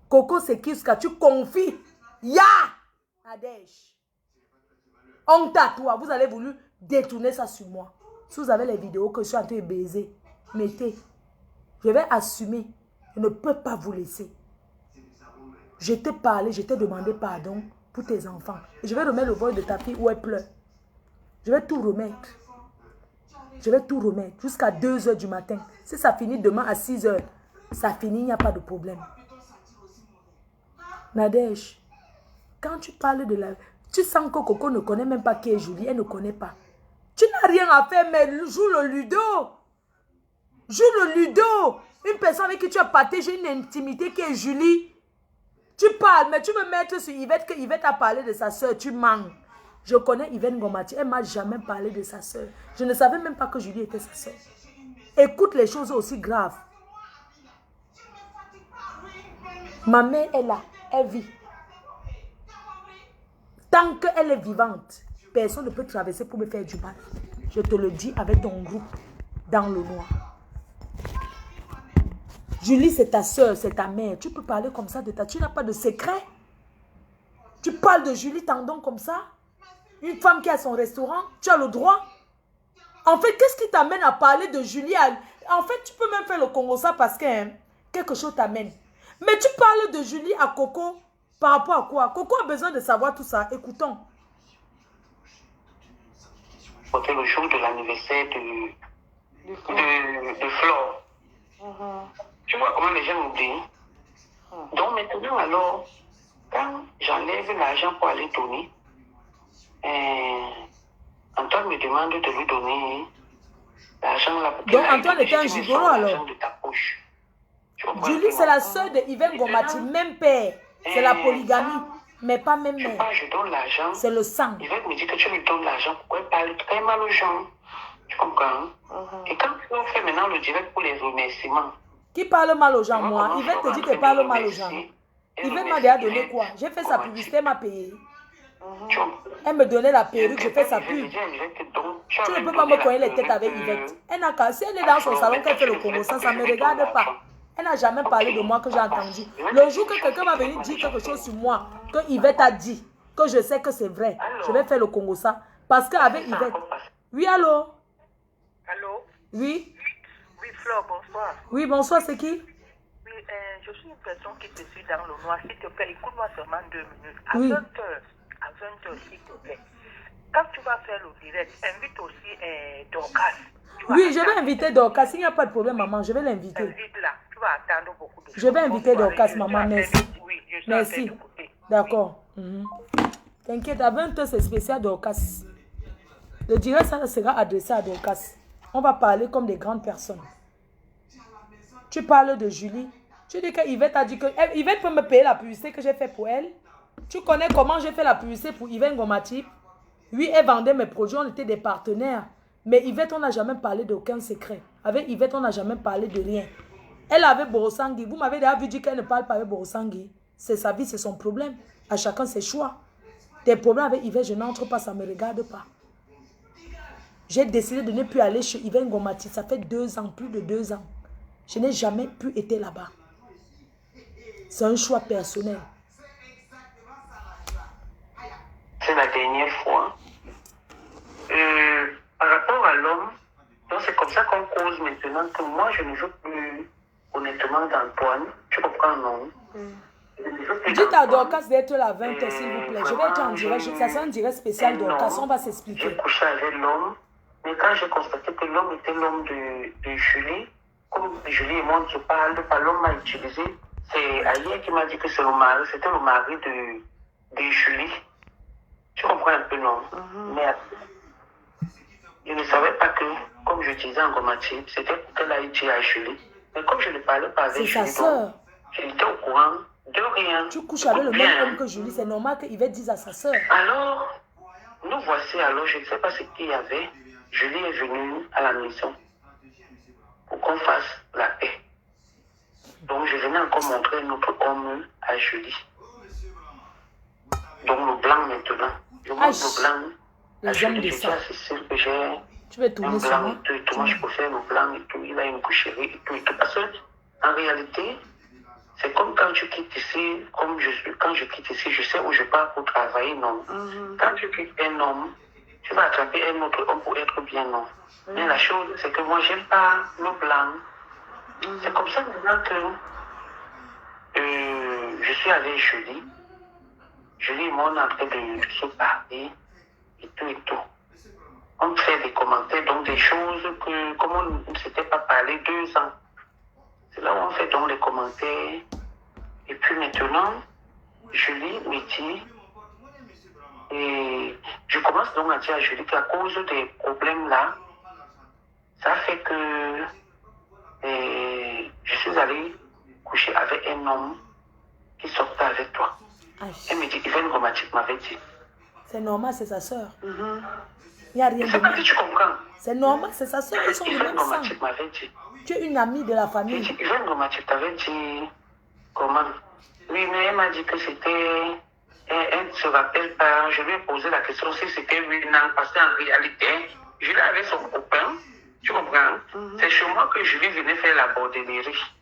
Coco c'est qui ce que tu confies? Ya! Nadège. Honte à toi, vous avez voulu détourner ça sur moi. Si vous avez les vidéos que je suis en train de baiser, mettez. Je vais assumer. Je ne peux pas vous laisser. Je t'ai parlé, je t'ai demandé pardon pour tes enfants. Et je vais remettre le vol de ta fille où elle pleure. Je vais tout remettre. Je vais tout remettre jusqu'à 2 h du matin. Si ça finit demain à 6 h, ça finit, il n'y a pas de problème. Nadège, quand tu parles de la... Tu sens que Coco ne connaît même pas qui est Julie. Elle ne connaît pas. Tu n'as rien à faire, mais joue le ludo. Joue le ludo. Une personne avec qui tu as partagé une intimité qui est Julie. Tu parles, mais tu veux mettre sur Yvette que Yvette a parlé de sa soeur. Tu mens. Je connais Yvette Ngomati. Elle ne m'a jamais parlé de sa soeur. Je ne savais même pas que Julie était sa soeur. Écoute les choses aussi graves. Ma mère est là. Elle vit. Tant qu'elle est vivante, personne ne peut traverser pour me faire du mal. Je te le dis avec ton groupe dans le noir. Julie, c'est ta soeur, c'est ta mère. Tu peux parler comme ça de ta... Tu n'as pas de secret. Tu parles de Julie Tandon comme ça. Une femme qui a son restaurant, tu as le droit. En fait, qu'est-ce qui t'amène à parler de Julie? En fait, tu peux même faire le Congo ça parce que quelque chose t'amène. Mais tu parles de Julie à Coco par rapport à quoi? Coco a besoin de savoir tout ça. Écoutons. C'était le jour de l'anniversaire de Flore. Tu vois comment les gens m'oublient. Donc maintenant, alors, quand j'enlève l'argent pour aller donner, Antoine me demande de lui donner l'argent là. Donc Antoine était un gigolo alors. De ta poche. Julie, c'est la soeur de Yvette Ngomati, même père. C'est la polygamie, mais pas même mère. Je donne l'argent. C'est le sang. Yvette me dit que tu lui donnes l'argent. Pourquoi elle parle très mal aux gens? Tu comprends? Et quand on fait maintenant le direct pour les remerciements. Qui parle mal aux gens, moi? Yvette te dit qu'elle parle mal aux gens. Yvette m'a déjà donné quoi? J'ai fait sa publicité, elle m'a payé. Elle me donnait la perruque, je fais sa pub. Tu ne peux pas me coller les têtes avec Yvette. Elle n'a qu'à, si elle est dans son salon, qu'elle fait le Congo, ça ne me regarde pas. Elle n'a jamais parlé de moi que j'ai entendu. Le jour que quelqu'un va venir dire quelque chose sur moi, que Yvette a dit, que je sais que c'est vrai, je vais faire le Congo ça. Parce qu'avec Yvette... Oui, allô? Allô? Oui? Oui, Flore, bonsoir. Oui, bonsoir, c'est qui? Oui, je suis une personne qui te suit dans le noir. S'il te plaît, écoute-moi seulement 2 minutes. À Oui. 20h, s'il te plaît. Quand tu vas faire le direct, invite aussi Dorcas. Oui, je vais inviter Dorcas. Il n'y a pas de problème, maman, je vais l'inviter. Invite-la. Tu vas attendre beaucoup de choses. Je vais inviter Dorcas, maman, merci. Oui, je suis Merci. D'accord. T'inquiète, à 20h, c'est spécial Dorcas. Le direct, ça sera adressé à Dorcas. On va parler comme des grandes personnes. Tu parles de Julie. Tu dis que Yvette a dit que... Yvette peut me payer la publicité que j'ai fait pour elle. Tu connais comment j'ai fait la publicité pour Yvette Ngomati? Oui, elle vendait mes produits, on était des partenaires. Mais Yvette, on n'a jamais parlé d'aucun secret. Avec Yvette, on n'a jamais parlé de rien. Elle avait Borosangui. Vous m'avez déjà vu dire qu'elle ne parle pas avec Borosangui. C'est sa vie, c'est son problème. À chacun ses choix. Tes problèmes avec Yvette, je n'entre pas, ça ne me regarde pas. J'ai décidé de ne plus aller chez Yvette Ngomati. Ça fait 2 ans, plus de 2 ans. Je n'ai jamais pu être là-bas. C'est un choix personnel. C'est la dernière fois. Par rapport à l'homme, donc c'est comme ça qu'on cause maintenant que moi je ne veux plus honnêtement d'Antoine. Tu comprends, non? Dites à Dorcas d'être là à 20h s'il vous plaît. Je vais être en direct. Ça sera un direct spécial Dorcas. On va s'expliquer. J'ai couché avec l'homme, mais quand j'ai constaté que l'homme était l'homme de Julie, comme Julie et moi on se parle, l'homme m'a utilisé. C'est Aïe qui m'a dit que c'est le mari, c'était le mari de Julie. Tu comprends un peu, non? Mais je ne savais pas que, comme je disais en Ngomati, c'était pour qu'elle aille dire à Julie Mais comme je ne parlais pas avec C'est sa Julie, soeur. donc, je n'étais au courant de rien. Tu couches avec le Bien. même homme que Julie, c'est normal qu'il va dire à sa soeur. Alors, nous voici, alors je ne sais pas ce qu'il y avait. Julie est venue à la maison pour qu'on fasse la paix. Donc, je venais encore montrer notre homme à Julie. Donc, le blanc maintenant. Je montre le blanc à Les hommes Julie. de Je dis ça. à Cécile que j'ai Tu veux un tourner sur blanc moi? et tout. Et tout. Moi, je préfère le blanc et tout. Il a une boucherie et tout. Et tout. Parce que, en réalité, c'est comme quand tu quittes ici, comme je suis, quand je quitte ici, je sais où je pars pour travailler, non. Quand tu quittes un homme, tu vas attraper un autre homme pour être bien, non. Mais la chose, c'est que moi, j'aime pas le blanc. C'est comme ça maintenant que je suis allé jeudi. Julie et moi, on est en train de se parler et tout et tout. On fait des commentaires, donc des choses que, comme on ne s'était pas parlé 2 ans. C'est là où on fait donc les commentaires. Et puis maintenant, Julie me dit, et je commence donc à dire à Julie qu'à cause des problèmes là, ça fait que je suis allée coucher avec un homme qui sortait avec toi. Elle me dit, Yvonne Gomatik m'avait dit. C'est normal, c'est sa soeur. Il n'y a rien Je de sais pas mal. si tu comprends. C'est normal, c'est sa soeur. Ils sont du Yvonne même sang. Gomatik m'avait dit. Tu es une amie de la J'ai famille. dit, Yvonne Gomatik t'avait dit comment? Oui, mais elle m'a dit que c'était. Elle ne se rappelle pas. Je lui ai posé la question si c'était Winan, parce qu'en réalité, Julie avait son copain. Tu comprends? C'est chez moi que Julie venait faire la bordellerie.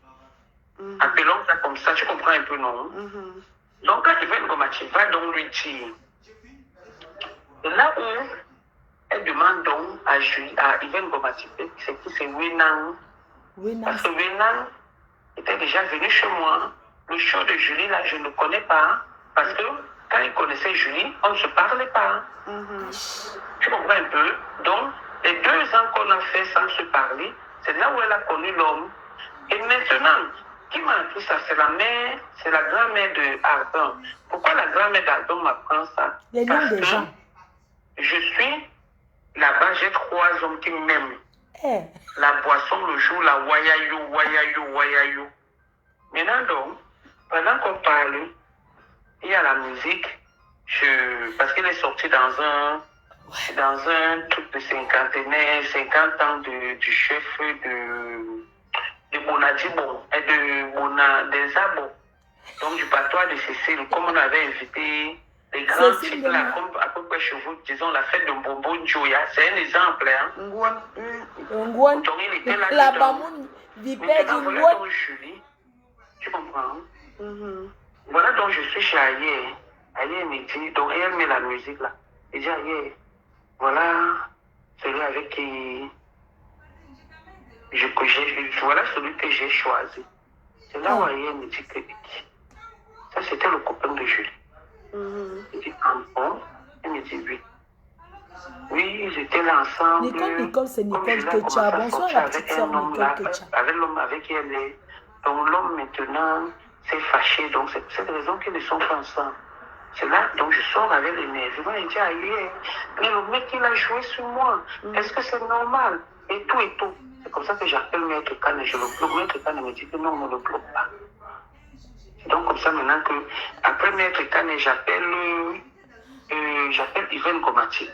Appelons ça comme ça, tu comprends un peu, non? Donc, quand Yvonne Gomatik va donc lui dire, et là où elle demande donc à Yvonne Gomatik, c'est qui c'est Winan? Oui, non. Parce que Winan était déjà venu chez moi. Le show de Julie, là, je ne connais pas. Parce que quand il connaissait Julie, on ne se parlait pas. Tu comprends un peu? Donc, les 2 ans qu'on a fait sans se parler, c'est là où elle a connu l'homme. Et maintenant, qui m'a appris ça? C'est la mère, c'est la grand-mère de Ardon. Pourquoi la grand-mère d'Ardon m'apprend ça? Les noms Parce des que gens. je suis là-bas, j'ai 3 hommes qui m'aiment. Eh, La boisson le jour, la wayayou, wayayou, wayayou. Maintenant donc, pendant qu'on parle, il y a la musique, parce qu'elle est sortie dans un truc de cinquantenaire, 50 ans du chef de Bonadibon, et des Abos, donc du patois de Cécile, comme on avait invité les grands Cécile types de là, Ma- comme à peu près chez vous, disons la fête de Bobo Djoya, c'est un exemple, hein. Ngouane, Donc il était là la dedans. Bamoun, Vipet, Maintenant, voilà Ngouane. donc Julie, tu comprends? Voilà donc je suis chez Aïe. Aïe me dit, donc elle met la musique là. Elle dit Aïe, voilà celui avec qui voilà celui que j'ai choisi. C'est là où Aïe me dit que ça c'était le copain de Julie. Il dit bon, elle me dit oui. Oui, ils étaient là ensemble. Nicole, c'est Comme Nicole Julie a Kecha. commencé à Bonsoir sortir la petite avec sœur un homme Nicole là, Kecha. avec l'homme avec qui elle est. Donc l'homme maintenant s'est fâché. Donc c'est pour cette raison qu'ils ne sont pas ensemble. C'est là, donc je sors avec l'énervement et dis aïe, mais le mec il a joué sur moi. Est-ce que c'est normal? Et tout et tout. C'est comme ça que j'appelle Maître Kane et je le bloque. Maître Kane me dit que non, on ne le bloque pas. Donc comme ça maintenant que après Maître Kane, j'appelle Yvonne Gomatik.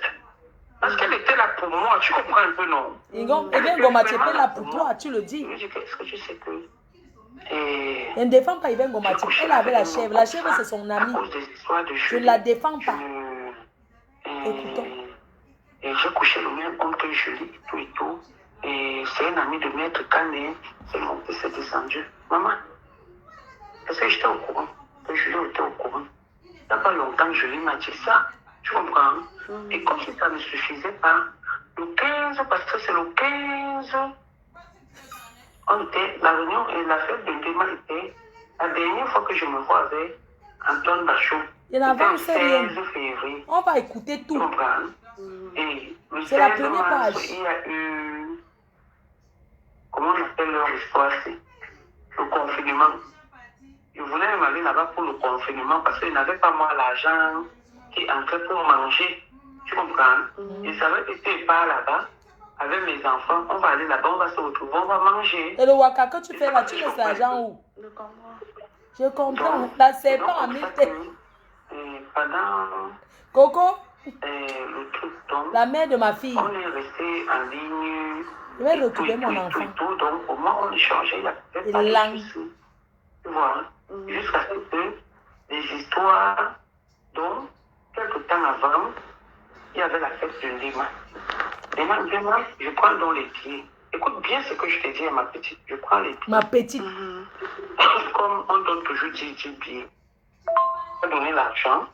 Parce qu'elle était là pour moi, tu comprends un peu, non? Et bien, Gomatik est là pour toi, tu le dis. Je dis, est-ce que tu sais que... Elle ne défend pas Yvonne Gomatik. Elle avait la chèvre. La chèvre, c'est son amie. Je ne la défends pas. Écoutons. Et j'ai couché le même homme que Julie, tout et tout. Et c'est un ami de Maître Kane. C'est monté, c'est descendu. Maman, est-ce que j'étais au courant? Que Julie était au courant? Il n'y a pas longtemps, Julie m'a dit ça. Tu comprends? Et comme si ça ne suffisait pas, le 15, parce que c'est le 15, on était, la réunion et la fête de Ndema était la dernière fois que je me vois avec Antoine Bachot. Il en avance C'était rien. le 16 février. On va écouter Tu tout. comprends? Et le C'est la 16 première mars, page. il y a eu, comment on appelle leur histoire, c'est le confinement. Ils voulaient m'aller là-bas pour le confinement parce qu'ils n'avaient pas moi l'argent qui entrait pour manger. Tu comprends? Ils savaient que tu pas là-bas. avec mes enfants, on va aller là-bas, on va se retrouver, on va manger. Et le waka que tu fais là, tu laisses l'argent où? Je comprends. Donc, Là, c'est donc, pas en comme ça mille. que, pendant Coco, le truc, donc, la mère de ma fille. on est resté en ligne. Je vais et tout, récupérer et mon tout, et enfant. tout, et tout. Donc, pour moi, on échangeait, il n'y a peut-être Et pas langue. de soucis. Tu vois, jusqu'à ce que les histoires, donc, quelques temps avant, il y avait la fête de Ndema. Ndema, je prends donc les pieds. Écoute bien ce que je te dis à ma petite. Je prends les pieds. Ma petite. Comme on donne toujours 10 billets. Elle m'a donné l'argent.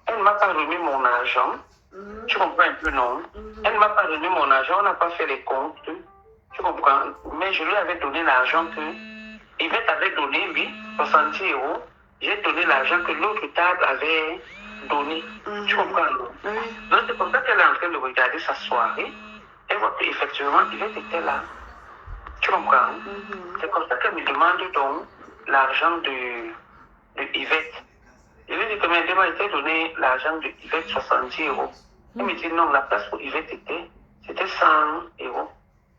Elle ne m'a pas remis mon argent. Tu comprends un peu, non? Elle ne m'a pas remis mon argent. On n'a pas fait les comptes. Tu comprends? Mais je lui avais donné l'argent que Yvette avait donné, lui, 60 €. J'ai donné l'argent que l'autre table avait donné. Tu comprends, non? Donc c'est comme ça qu'elle est en train de regarder sa soirée. Elle voit qu'effectivement, Yvette était là. Tu comprends? C'est comme ça qu'elle me demande donc l'argent de Yvette. Je lui dis que mes demande était donné l'argent de Yvette 70 €. Elle me dit non, la place où Yvette c'était 100 €.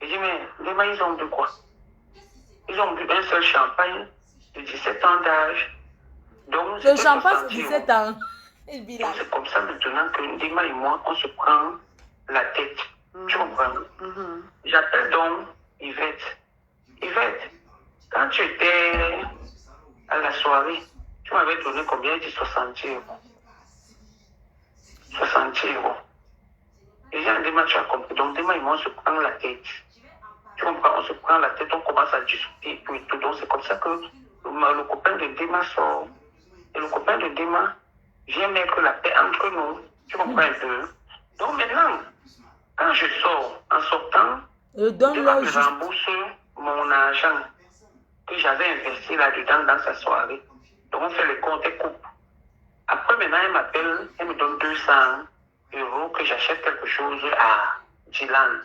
Je dis mais les mains, ils ont bu quoi? Ils ont bu un seul champagne de 17 ans d'âge. Donc, Le champagne, 17 ans. Donc, c'est comme ça maintenant que Ndema et moi, on se prend la tête. Tu comprends? J'appelle donc Yvette. Yvette, quand tu étais à la soirée, tu m'avais donné combien? Elle dit 60 €. 60 €. Et j'ai un Ndema, tu as compris. Donc, Ndema et moi, on se prend la tête. Tu comprends? On se prend la tête, on commence à discuter et tout. Donc, c'est comme ça que le copain de Ndema sort. Et le copain de Ndema vient mettre la paix entre nous. Tu comprends un peu? Donc, maintenant, quand je sors, en sortant, Ndema me rembourse mon argent que j'avais investi là-dedans dans sa soirée. Donc, on fait les comptes et coupe. Après, maintenant, elle m'appelle, elle me donne 200 € que j'achète quelque chose à Dylan.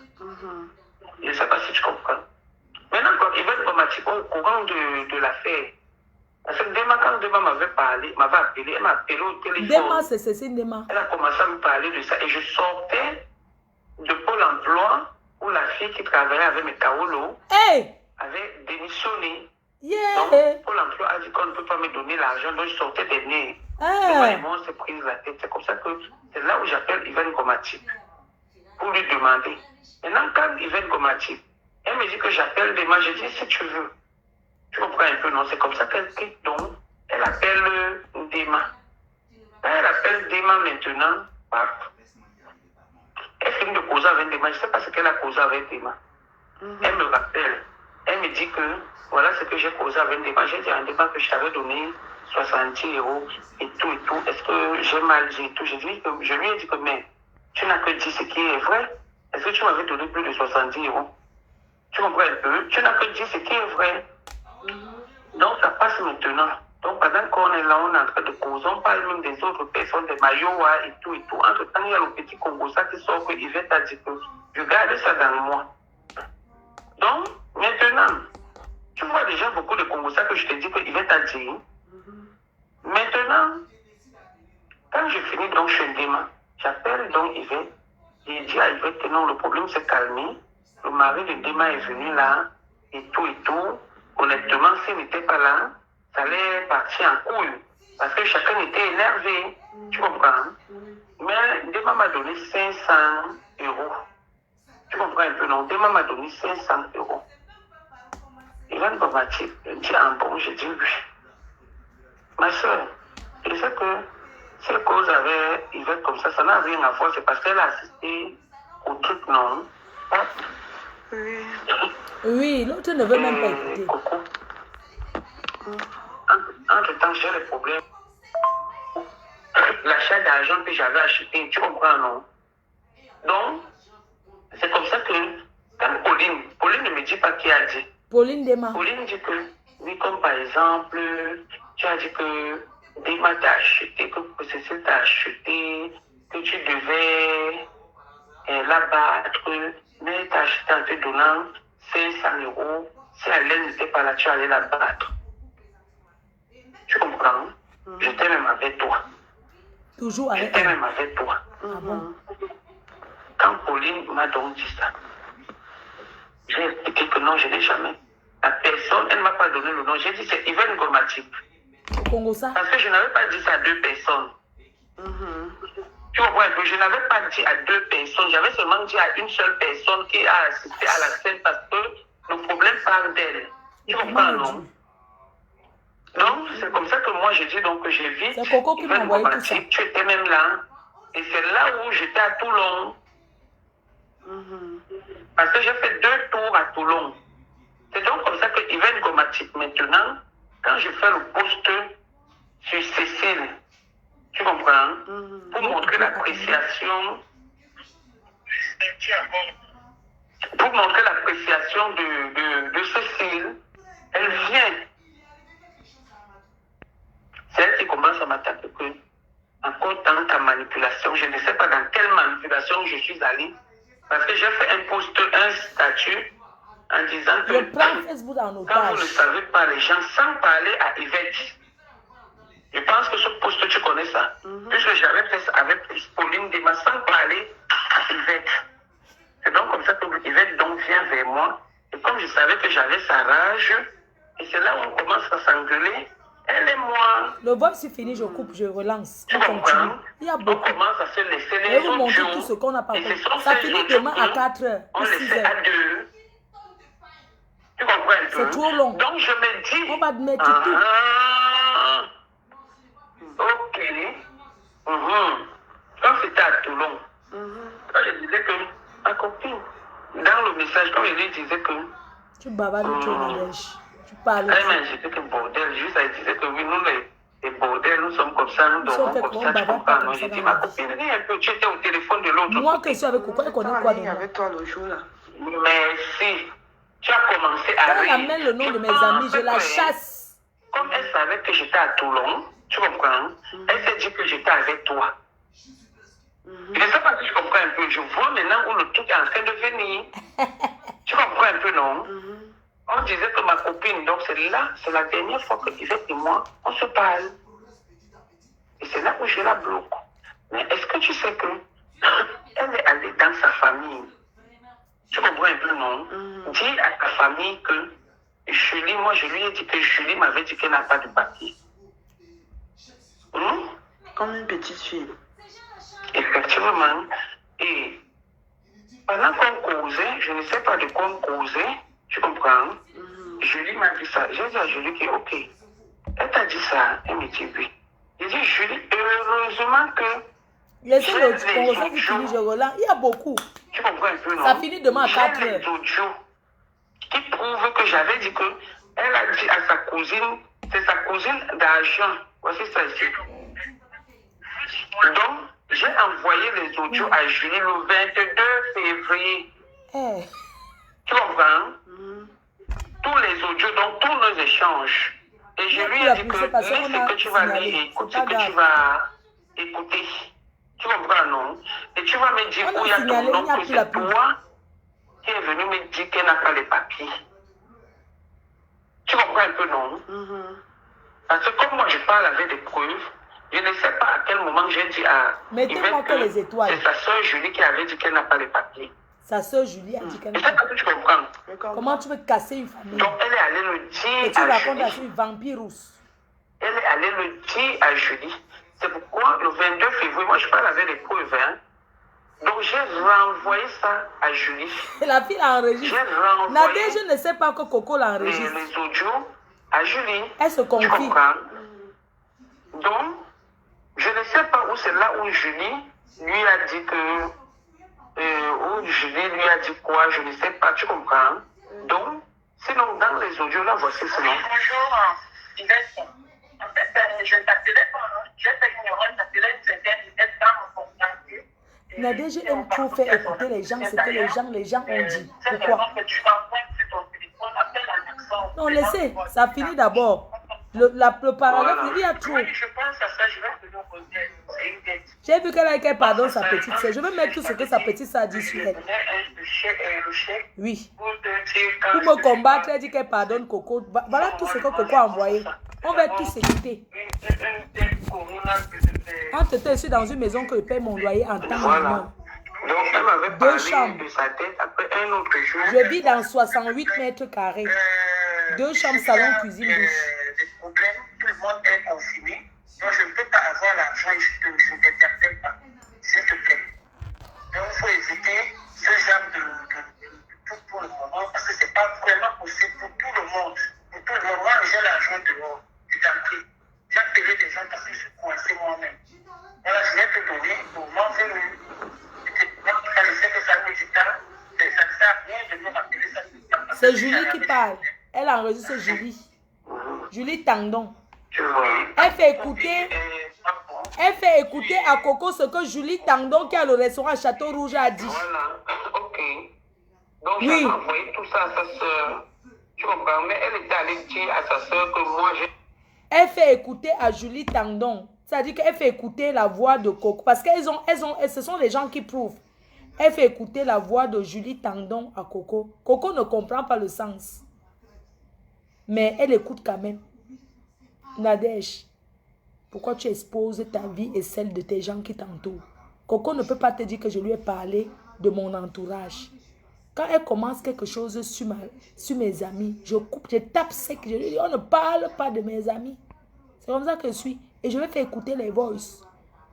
Je ne sais pas si tu comprends. Maintenant, quand il va être au courant de l'affaire, parce que Ndema, quand Ndema m'avait appelé, elle m'a appelé au téléphone. Ndema, c'est Cécile Ndema. Elle a commencé à me parler de ça. Et je sortais de Pôle emploi où la fille qui travaillait avec mes Kaolo avait démissionné. Donc, Pôle emploi a dit qu'on ne peut pas me donner l'argent, donc je sortais des nez. Et moi, on s'est pris la tête. C'est comme ça que c'est là où j'appelle Yvette Gomatip pour lui demander. Maintenant, quand Yvette Gomatip, elle me dit que j'appelle Ndema, je dis si tu veux. Tu comprends un peu, non? C'est comme ça qu'elle quitte, donc elle appelle Ndema. Quand elle appelle Ndema maintenant, elle finit de causer avec Ndema. Je ne sais pas ce qu'elle a causé avec Ndema. Elle me rappelle. Elle me dit que voilà ce que j'ai causé avec Ndema. J'ai dit à Ndema que je t'avais donné 60 € et tout. Est-ce que j'ai mal dit et tout? Je lui ai dit que mais tu n'as que dit ce qui est vrai. Est-ce que tu m'avais donné plus de 70 €? Tu comprends un peu? Tu n'as que dit ce qui est vrai. Donc ça passe maintenant. Donc pendant qu'on est là, on est en train de causer, on parle même des autres personnes, des Mayowa et tout. Entre temps, il y a le petit Congosa qui sort que Yvette a dit que je garde ça dans moi. Donc maintenant, tu vois déjà beaucoup de Congosa que je te dis que Yvette a dit. Maintenant, quand je finis donc chez Ndema, j'appelle donc Yvette. J'ai dit à Yvette que non, le problème s'est calmé. Le mari de Ndema est venu là et tout. Honnêtement, s'il n'était pas là, ça allait partir en couille. Parce que chacun était énervé. Tu comprends? Mais Ndema m'a donné 500 €. Tu comprends un peu, non? Ndema m'a donné 500 €. Yvette Gomatip dit en bon, je dis oui. Ma soeur, je sais que si elle cause avec Yvette comme ça n'a rien à voir. C'est parce qu'elle a assisté au truc, non? Oui, l'autre ne veut même pas écouter. Coco. Entre-temps, j'ai les problèmes. L'achat d'argent que j'avais acheté, tu comprends, non? Donc, c'est comme ça que, quand Pauline ne me dit pas qui a dit. Pauline Ndema. Pauline dit que, oui, comme par exemple, tu as dit que Ndema t'a acheté, que Cécile t'a acheté, que tu devais l'abattre, mais t'as acheté en te donnant 500 €. Si Alain n'était pas là, tu allais la battre. Tu comprends? J'étais même avec toi. Toujours avec J'étais même avec toi. Ah bon? Quand Pauline m'a donc dit ça, J'ai expliqué que non, je n'ai jamais. La personne, elle ne m'a pas donné le nom. J'ai dit c'est Yvonne Gomatique. Au Congo, ça? Parce que je n'avais pas dit ça à 2 personnes. Tu comprends un peu? Je n'avais pas dit à 2 personnes. J'avais seulement dit à une seule personne qui a assisté à la scène parce que le problème part d'elle. Tu comprends, non? Donc, c'est comme ça que moi, je dis donc que j'ai vu. C'est Coco qui m'a envoyé tout ça. Tu étais même là. Et c'est là où j'étais à Toulon. Parce que j'ai fait 2 tours à Toulon. C'est donc comme ça que Yvonne Gomatique, maintenant, quand je fais le post sur Cécile, tu comprends? Pour montrer l'appréciation. Pour montrer l'appréciation de Cécile, elle vient. C'est elle qui commence à m'attaquer que, encore dans ta manipulation, je ne sais pas dans quelle manipulation je suis allée, parce que j'ai fait un post, un statut, en disant que quand vous ne savez pas les gens, sans parler à Yvette, je pense que ce post, tu connais ça, puisque j'avais fait ça avec Pauline Dema, sans parler à Yvette. C'est donc comme ça que Yvette donc vient vers moi, et comme je savais que j'avais sa rage, et c'est là où on commence à s'engueuler. Elle et moi. Le vol c'est fini, je coupe, je relance. Tu comprends? Il y a beaucoup. On commence à se laisser les autres. Et vous montrez tout ce qu'on n'a pas fait. Ça finit demain à 4h. On laissait à 2. Tu comprends un peu? C'est trop long. Donc je me dis. On va mettre tout. Ok. Quand c'était à Toulon, quand je disais que ma copine, dans le message, quand je lui disais que. Tu bavardes tout le lèche. Tu parles. Je disais que bordel, juste elle disait que oui, nous les bordels, nous sommes comme ça, nous dormons comme ça, tu comprends, non? J'ai dit, ma copine, viens un peu, tu étais au téléphone de l'autre. Moi que je suis avec Coco, elle connaît quoi de moi? Avec toi le jour là. Merci. Tu as commencé à rire. Elle amène le nom de mes amis, je la chasse. Comme elle savait que j'étais à Toulon, tu comprends, elle s'est dit que j'étais avec toi. Je ne sais pas si tu comprends un peu, je vois maintenant où le truc est en train de venir. Tu comprends un peu, non? On disait que ma copine, donc c'est là, c'est la dernière fois que Yvette et moi, on se parle. Et c'est là où je la bloque. Mais est-ce que tu sais que elle est allée dans sa famille? Tu comprends un peu, non? Dis à ta famille que Julie, moi je lui ai dit que Julie m'avait dit qu'elle n'a pas de papier. Comme une petite fille. Effectivement. Et pendant qu'on causait, je ne sais pas de quoi on causait, tu comprends? Julie m'a dit ça. J'ai dit à Julie que, ok, elle t'a dit ça, elle me dit oui. J'ai dit, Julie, heureusement que. Laissez le conseil qui finit, je relance. Il y a beaucoup. Tu comprends un peu, non? Ça finit demain à 4 heures. Les audios qui prouvent que j'avais dit que elle a dit à sa cousine, c'est sa cousine d'argent. Voici ça ici. Donc, j'ai envoyé les audios à Julie le 22 février. Tu comprends? Tous les audios, donc tous nos échanges. Et je lui ai dit que ce que tu vas lire, écoute, ce que tu vas écouter. Tu comprends, non? Et tu vas me dire où il y a ton nom, que c'est toi qui est venu me dire qu'elle n'a pas les papiers. Tu comprends un peu, non? Parce que comme moi je parle avec des preuves, je ne sais pas à quel moment j'ai dit à mettez-moi que les étoiles. C'est sa soeur Julie qui avait dit qu'elle n'a pas les papiers. Sa soeur Julie a dit qu'elle n'a pas les papiers. Tu comprends? Comment tu veux casser une famille? Donc elle est allée le dire et tu racontes à une vampire rousse. Elle est allée le dire à Julie. C'est pourquoi le 22 février, moi je parle avec les preuves. Donc j'ai renvoyé ça à Julie. Et la fille l'a enregistré. Nadia, je ne sais pas que Coco l'a enregistré. Les audios à Julie. Elle se confie. Donc, je ne sais pas où c'est là où Julie lui a dit que... où Julie lui a dit quoi, je ne sais pas, tu comprends? Donc, sinon, dans les audios, là, voici cela. Bonjour, Yvette. En fait, je ne t'appelais pas, je t'ignorais, t'appelais une certaine Yvette dans mon confiance. Nadia, j'aime trop faire écouter les gens, ce que les gens ont dit. Pourquoi? Non, laissez, ça finit d'abord. Le paragraphe, il y a trop. Je pense à ça, je vais te le poser. J'ai vu qu'elle a qu'elle pardonne sa petite sœur. Je vais mettre tout ce que sa petite sœur a dit sur elle. Oui. Pour me combattre, elle dit qu'elle pardonne Coco. Voilà tout ce que Coco a envoyé. On va tous écouter. Entre-temps, je suis dans une maison que je paye mon loyer en temps normal. Donc, elle m'avait Deux parlé chambres. de sa tête après un autre jour. Je vis dans 68 mètres carrés. 2 chambres, salon, cuisine, douche. Des problèmes, tout le monde est confiné. Donc, je ne peux pas avoir l'argent et je ne t'interpelle pas. S'il te plaît. Donc, il faut éviter ce genre de pour le moment parce que ce n'est pas vraiment possible pour tout le monde. Pour tout le monde. Moi, j'ai l'argent dehors. Je t'en prie. J'ai appelé des gens parce que je suis coincé moi-même. Voilà, je vais te donner pour m'en venir. Je sais que ça met du temps. Ça ne sert à rien de me rappeler ça. C'est Julie qui parle. Elle enregistre Julie. Julie Tandon. Tu vois. Elle fait écouter à Coco ce que Julie Tandon, qui a le restaurant Château Rouge, a dit. Voilà, ok. Donc, Oui. j'avais envoyé tout ça à sa soeur. Tu comprends? Mais elle était allée dire à sa soeur que moi, j'ai... Elle fait écouter à Julie Tandon. C'est-à-dire qu'elle fait écouter la voix de Coco. Parce que ce sont les gens qui prouvent. Elle fait écouter la voix de Julie Tandon à Coco. Coco ne comprend pas le sens. Mais elle écoute quand même. Nadège, pourquoi tu exposes ta vie et celle de tes gens qui t'entourent? Coco ne peut pas te dire que je lui ai parlé de mon entourage. Quand elle commence quelque chose sur mes amis, je coupe, je tape sec, je lui dis, on ne parle pas de mes amis. C'est comme ça que je suis. Et je vais faire écouter les voices.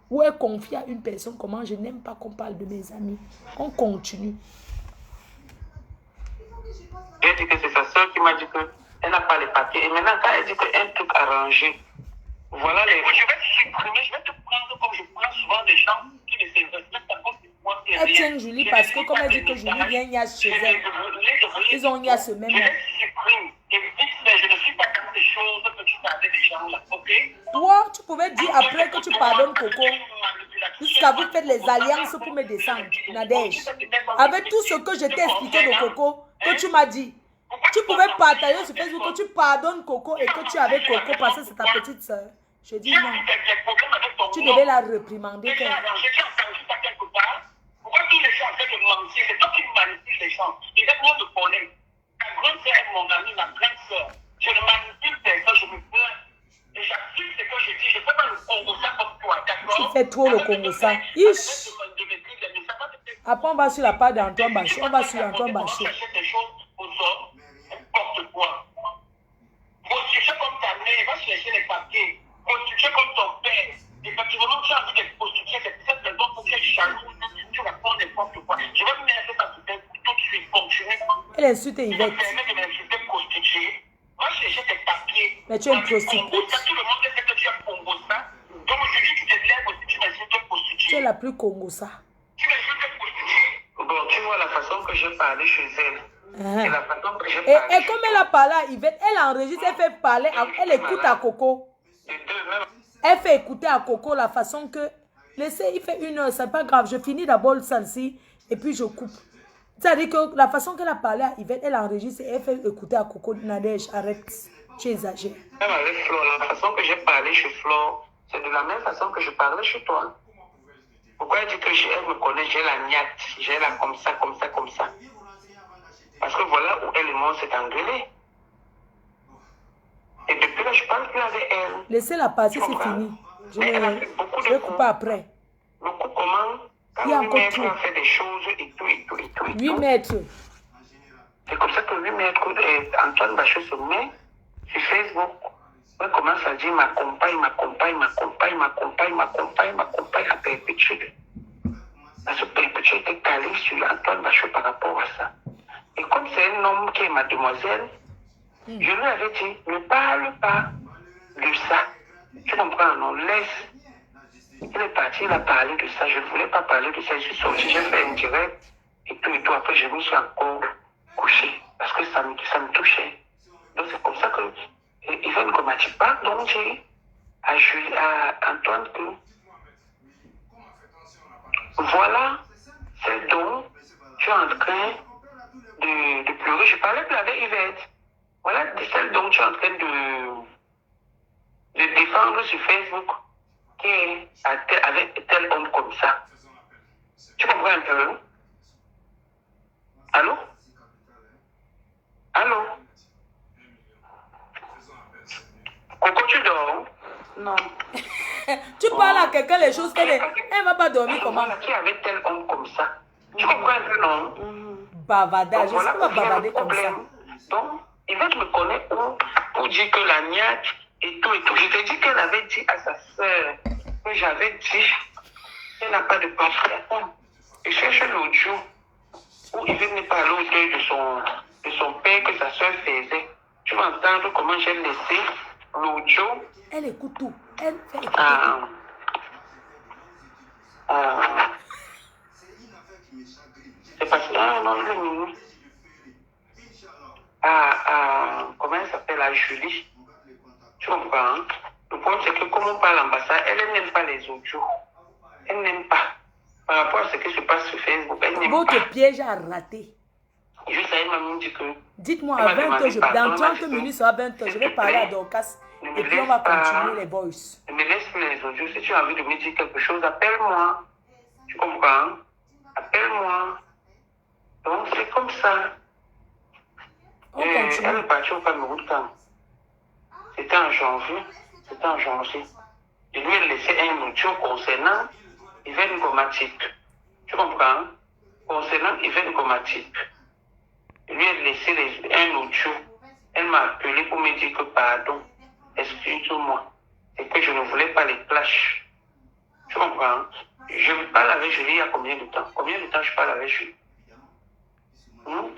Où elle confie à une personne comment je n'aime pas qu'on parle de mes amis. On continue. J'ai dit que c'est sa soeur qui m'a dit qu'elle n'a pas les papiers. Et maintenant, quand elle dit qu'un truc arrangé, voilà les... Je vais te supprimer, je vais te prendre comme je prends souvent des gens qui ne se respectent pas comme moi. Elle tient Julie parce que comme elle dit que Julie vient Nias chez elle, ils ont Nias même. Je les supprime. Et puis, je ne suis pas comme des choses que tu parlais des gens là, ok? Toi, tu pouvais dire après que tu pardonnes Coco, jusqu'à vous faites les alliances pour me descendre, Nadège. Avec tout ce que je t'ai expliqué de Coco, que tu m'as dit, tu pouvais partager sur Facebook que tu pardonnes Coco et que tu es avec Coco parce que c'est ta petite soeur. Je dis non. Tu devais la réprimander. J'ai entendu ça quelque part. Pourquoi tous les gens en train de mentir? C'est toi qui manipules les gens. Et là, moi, je connais. Ta grande sœur est mon amie, ma grande sœur. Je ne manipule personne, je me plains. Et j'assume ce que je dis. Je ne fais pas le Congo ça comme toi, d'accord? Tu fais trop le Congo ça. Ish. Après, on va sur la part d'Antoine Bachot. On va sur Antoine Bachot. Chercher des choses aux hommes, n'importe quoi. Prostituer comme ta mère, va chercher les papiers. Prostituer comme ton père. Effectivement, tu as envie de prostituer cette raison pour que tu es jaloux. Tu vas prendre n'importe quoi. Je vais me mettre ça tout de suite. Continuer. Elle insulte Yvette. Tu permets de m'insulter prostituée. Va chercher tes papiers. Mais tu es une prostituée. Tout le monde sait que tu es Congo ça. Donc, je dis que tu te lèves aussi, tu m'insultes prostituée. Tu es la plus Congo ça. Tu m'insultes prostituée. Bon, tu vois la façon que j'ai parlé chez elle. C'est la façon que j'ai Et parlé. comme elle a parlé à Yvette, elle enregistre, elle fait parler, elle écoute à Coco. Elle fait écouter à Coco la façon que... Laissez, il fait 1 heure, c'est pas grave. Je finis d'abord celle-ci et puis je coupe. C'est-à-dire que la façon qu'elle a parlé à Yvette, elle enregistre et elle fait écouter à Coco. Nadège, arrête. Tu exagères. Même avec Flore, la façon que j'ai parlé chez Flore, c'est de la même façon que je parlais chez toi. Pourquoi elle dit que elle me connaît, j'ai la niaque, j'ai la comme ça, comme ça, comme ça. Parce que voilà où elle et moi s'est engueulés. Et depuis là, je ne parle plus avec elle. Laissez-la passer, c'est fini. Je vais couper après. Beaucoup comment, quand Il y a 8 encore mètres trop. a fait des choses et tout. 8 mètres. C'est comme ça que 8 mètres, Antoine Bachot se met sur Facebook. On commence à dire ma compagne à perpétuer. Parce que perpétuer était calé sur Antoine Bachot par rapport à ça. Et comme c'est un homme qui est mademoiselle, je lui avais dit, ne parle pas de ça. Tu comprends, non? Laisse. Il est parti, il a parlé de ça. Je ne voulais pas parler de ça. Je suis sorti, j'ai fait un direct et tout. Après, je me suis encore couché parce que ça me touchait. Donc, c'est comme ça que Yvonne ne m'a dit pas. Donc, j'ai à Antoine que voilà celle dont tu es en train de pleurer. Je parlais plus avec Yvette. Voilà celle dont tu es en train de défendre sur Facebook, qui est avec tel homme comme ça. Tu comprends un peu? Allô? Allô? Coco, tu dors? Non. Tu parles à quelqu'un les choses qu'elle ne va pas dormir comment? Qui avait tel homme comme ça? Tu comprends un peu, non? Bavardage, Donc, je ne peux pas bavarder comme ça. Donc, Yvette me connaît pour dire que la niaque et tout et tout. Je t'ai dit qu'elle avait dit à sa soeur que j'avais dit qu'elle n'a pas de papier. Attends, je cherche l'audio où Yvette n'est pas allée au deuil de son père que sa soeur faisait. Tu vas entendre comment j'ai laissé l'audio. Elle écoute tout. Elle fait écouter tout. C'est parce que comment elle s'appelle, à Julie. Tu comprends? Hein? Le problème, c'est que comme on parle l'ambassade, elle n'aime pas les audios. Elle n'aime pas. Par rapport à ce qui se passe sur Facebook, elle n'aime pas. Votre piège a raté. Juste à elle m'a dit que... Dites-moi à 20h, dans 30 minutes, ça va 20h, je vais parler à Dorcas et puis on va continuer les voices. Ne me laisse les audios. Si tu as envie de me dire quelque chose, appelle-moi. Tu comprends? Appelle-moi. Donc, c'est comme ça. Elle est partie au Cameroun quand? C'était en janvier. Je lui ai laissé un audio concernant Yvette Gomatique. Tu comprends? Concernant Yvette Gomatique. Je lui ai laissé un audio. Elle m'a appelé pour me dire que pardon, excuse-moi. C'est que je ne voulais pas les clashs. Tu comprends? Je parle avec Julie il y a combien de temps? Combien de temps je parle avec Julie?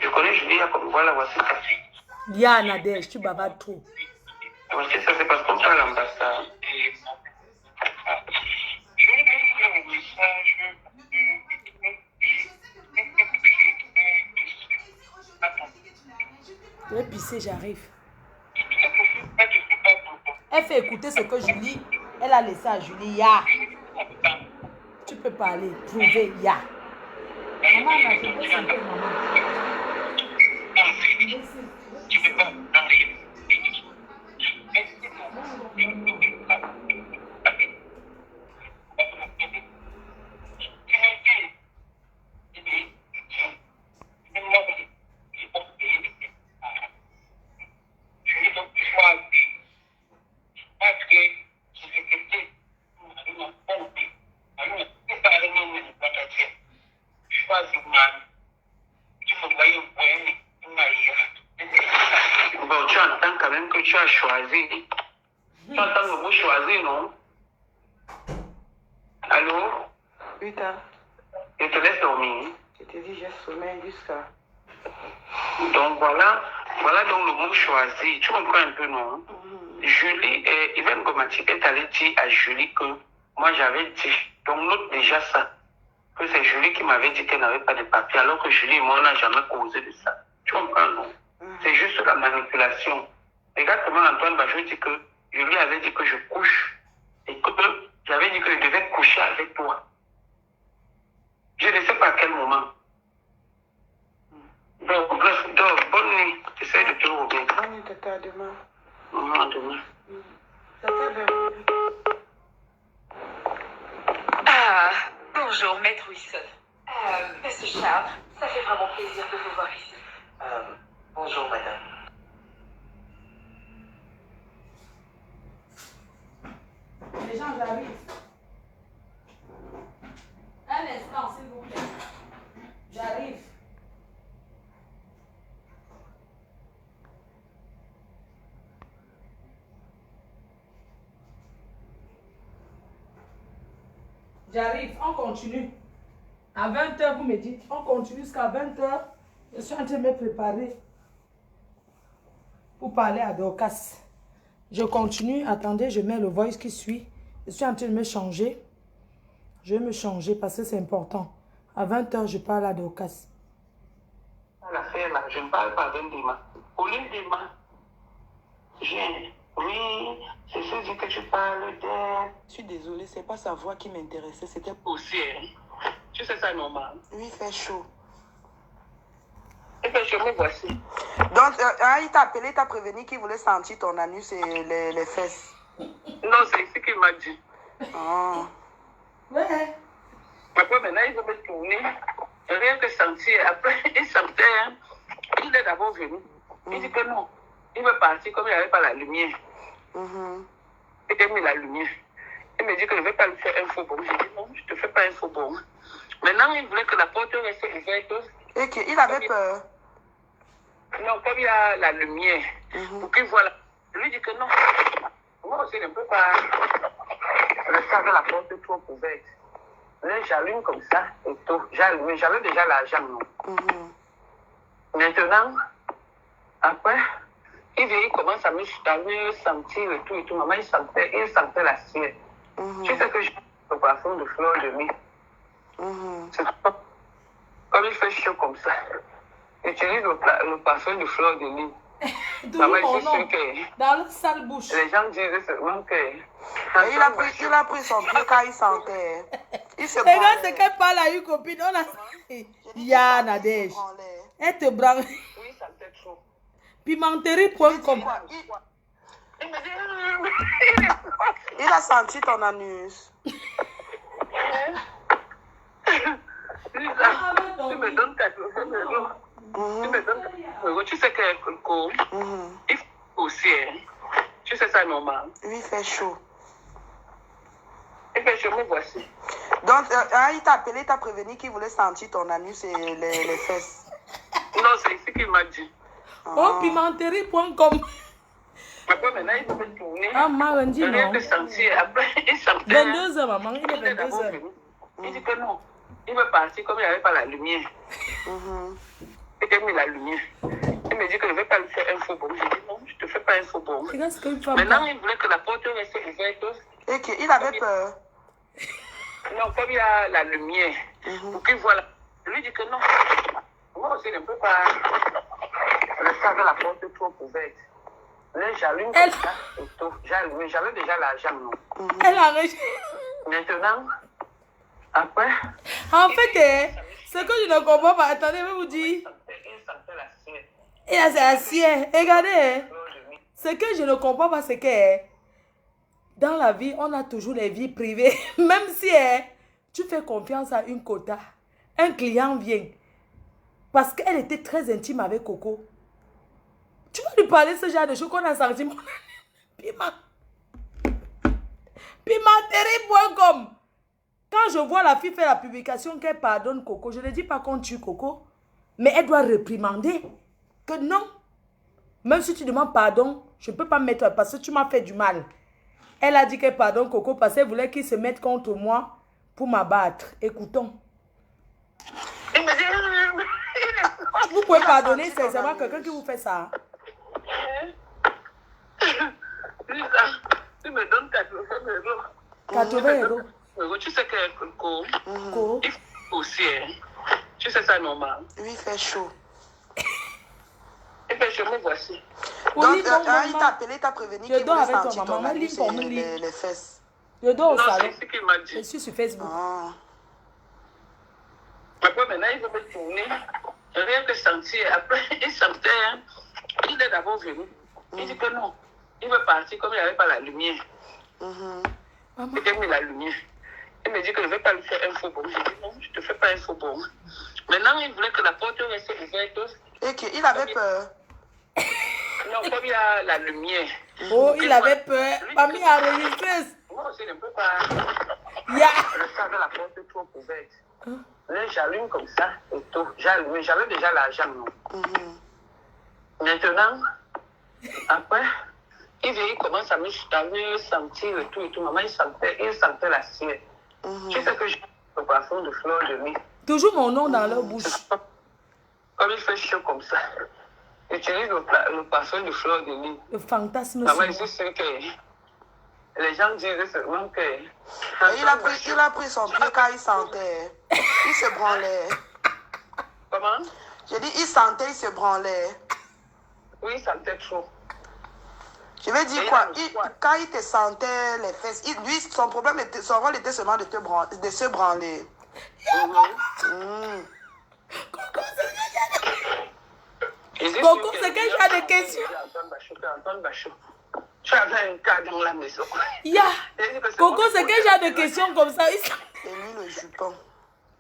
Je connais Julie il y a combien? Voilà, voici ça. Ya Nadège, tu bavardes trop. Voici ça, c'est parce qu'on parle à l'ambassade. Je vais pisser, j'arrive. Elle fait écouter ce que Julie, elle a laissé à Julie. Ya. Tu peux parler, prouver, ya. Maman, elle a fait un peu, maman. Bon, tu entends quand même que tu as choisi. Tu entends le mot choisir, non? Allô? Putain, Je te laisse dormir. je te dis, j'ai sommeil jusqu'à... Donc voilà donc le mot choisi. Tu comprends un peu, non? Julie, Yvette Gomatique est allée dire à Julie que moi j'avais dit. Donc note déjà ça. Que c'est Julie qui m'avait dit qu'elle n'avait pas de papier, alors que Julie et moi on n'a jamais causé de ça. Tu comprends, non? C'est juste la manipulation. Regarde comment Antoine Bajou dit que Julie avait dit que je couche et que j'avais dit que je devais coucher avec toi. Je ne sais pas à quel moment. Bon, bref, bonne nuit. J'essaie de te revenir. Bonne nuit, tata, demain. Demain. Tata, demain. Ah, bonjour, maître Wilson. Monsieur Charles, ça fait vraiment plaisir de vous voir ici. Bonjour, madame. Les gens arrivent. Un instant, s'il vous plaît. J'arrive. J'arrive, on continue. À 20h, vous me dites, on continue jusqu'à 20h. Je suis en train de me préparer pour parler à Dorcas. Je continue, attendez, je mets le voice qui suit. Je suis en train de me changer. Je vais me changer parce que c'est important. À 20h, je parle à Dorcas. L'affaire là, je ne parle pas avec Dima. Pauline Dima, oui, c'est ce que tu parles d'elle. Je suis désolée, c'est pas sa voix qui m'intéressait, c'était... Aussi, hein. Tu sais ça normal. Oui, il fait chaud. Et bien, je me voici. Donc, il t'a appelé, il t'a prévenu qu'il voulait sentir ton anus et les fesses. Non, c'est ici qu'il m'a dit. Oh. Ouais. Après, maintenant, il veut me tourner. Rien que sentir. Après, il sentait, hein. Il est d'abord venu. Il dit que non. Il veut partir comme il n'avait pas la lumière. Il a mis la lumière. Il me dit que je ne vais pas lui faire un faux bon. Je dis non, je ne te fais pas un faux bon. Maintenant, il voulait que la porte reste ouverte. Et qu'il avait peur. Non, comme il y a la lumière, pour qu'il voit je lui dis que non. Moi aussi, je ne peux pas rester avec la porte trop ouverte. Là, j'allume comme ça et tout. J'avais déjà l'argent, non. Maintenant, après, il vient, il commence à me sentir et tout. Maman, il sentait la sienne. Tu sais que j'ai le parfum de fleur de lis. Comme il fait chaud comme ça, utilise le parfum de fleur de lis. Dans la sale bouche. Les gens disent seulement que... Il a pris son pied quand il sentait. Il se regarde ce qu'elle parle à une copine. On a... Ya Nadège. Elle te branle. Oui, ça me fait trop. Pimenterie.com. Il a senti ton anus. Tu me donnes ta tu sais que il faut aussi, tu sais ça normal. Oui, il fait chaud. Il fait chaud, me voici. Donc, il t'a appelé, il t'a prévenu qu'il voulait sentir ton anus et les fesses. Non, c'est ici qu'il m'a dit. Oh, pimenterie.com. Après, maintenant, il veut tourner. Ah, Marandi, non. Il sentir. Après, il sentait. 22h, maman, il est 22h. Il dit que non. Il veut partir comme il n'y avait pas la lumière. Il a mis la lumière. Il me dit que je ne vais pas lui faire un faux bon. Je dis non, je ne te fais pas un faux bon. Maintenant, il voulait que la porte reste ouverte. Et qu'il avait peur. Non, comme il y a la lumière, pour qu'il voit je lui dis que non. Moi aussi, je ne peux pas rester avec la porte trop ouverte. Là, j'allume comme ça et tout. J'avais déjà l'argent, non. Elle a rejeté. Maintenant, après... En fait, ce que je ne comprends pas, attendez, je vais vous dire. Et là, c'est la sienne. Regardez, ce que je ne comprends pas, c'est que dans la vie, on a toujours les vies privées. Même si tu fais confiance à une quota, un client vient. Parce qu'elle était très intime avec Coco. Tu vas lui parler ce genre de choses qu'on a senti. Pimenterie.com. Quand je vois la fille faire la publication qu'elle pardonne Coco, je ne dis pas qu'on tue Coco, mais elle doit réprimander que non. Même si tu demandes pardon, je ne peux pas mettre parce que tu m'as fait du mal. Elle a dit qu'elle pardonne Coco parce qu'elle voulait qu'il se mette contre moi pour m'abattre. Écoutons. Il me dit... Vous pouvez pardonner, c'est vraiment quelqu'un qui vous fait ça. Tu me donnes 80 €. Tu sais que il faut aussi, tu sais ça normal. Oui, il fait chaud. Il fait chaud, me voici. Donc, il t'a appelé, il t'a prévenu qu'il voulait sentir ton anus et les fesses. Je dors au salon. salon. C'est ce qu'il m'a dit. Je suis sur Facebook. Après, maintenant, il veut me tourner. Rien que sentir. Après, il sentait. Il est d'abord venu. Il dit que non. Il veut partir comme il n'y avait pas la lumière. Il a mis la lumière. Il me dit que je ne vais pas lui faire un faux bon. Je dis non, je ne te fais pas un faux bon. Maintenant, il voulait que la porte reste ouverte. Et qu'il avait peur. Non, comme il y a la lumière. Oh, il avait peur. Mamie a enregistré. Moi aussi, je ne peux pas rester avec la porte trop ouverte. Là, j'allume comme ça et tout. J'avais déjà l'argent, non. Maintenant, après, il vient, il commence à me sentir et tout. Maman, il sentait la sienne. Tu sais que j'ai le parfum de fleur de lis. Toujours mon nom dans leur bouche. Comme il fait chaud comme ça, utilise le parfum de fleur de lis. Le fantasme. Maman, je sais que les gens disent seulement que... Il a pris son pied quand il sentait. Il se branlait. Comment? J'ai dit, il sentait, il se branlait. Oui, il sentait trop. Je vais dire quoi? Quand il te sentait les fesses, lui, son problème, son rôle était seulement de se branler. Coco, c'est quel genre de question? Antoine Bachot. Tu avais un cas dans la maison. Coco, c'est quel genre de question comme ça? Et lui, le jupon.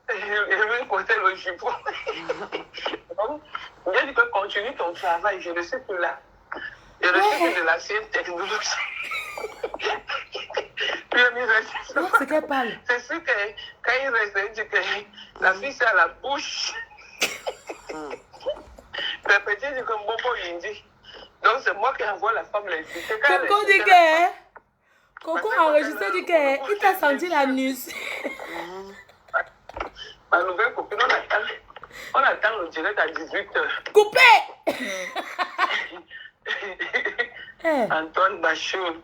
Je vais porter le jupon. J'ai dit que continue ton travail, je ne sais plus là. Je refuse de l'ancienne technologie. Non, c'est qu'elle parle. C'est sûr que quand il reste, il dit que la fille, c'est à la bouche. Le petit dit que Bobo Yindi. Donc, c'est moi qui envoie la femme l'insulter. Coco dit que... Coco enregistré dit que... Il t'a senti la nuit. Ma nouvelle copine, on attend le direct à 18h. Coupé. Antoine Bachot,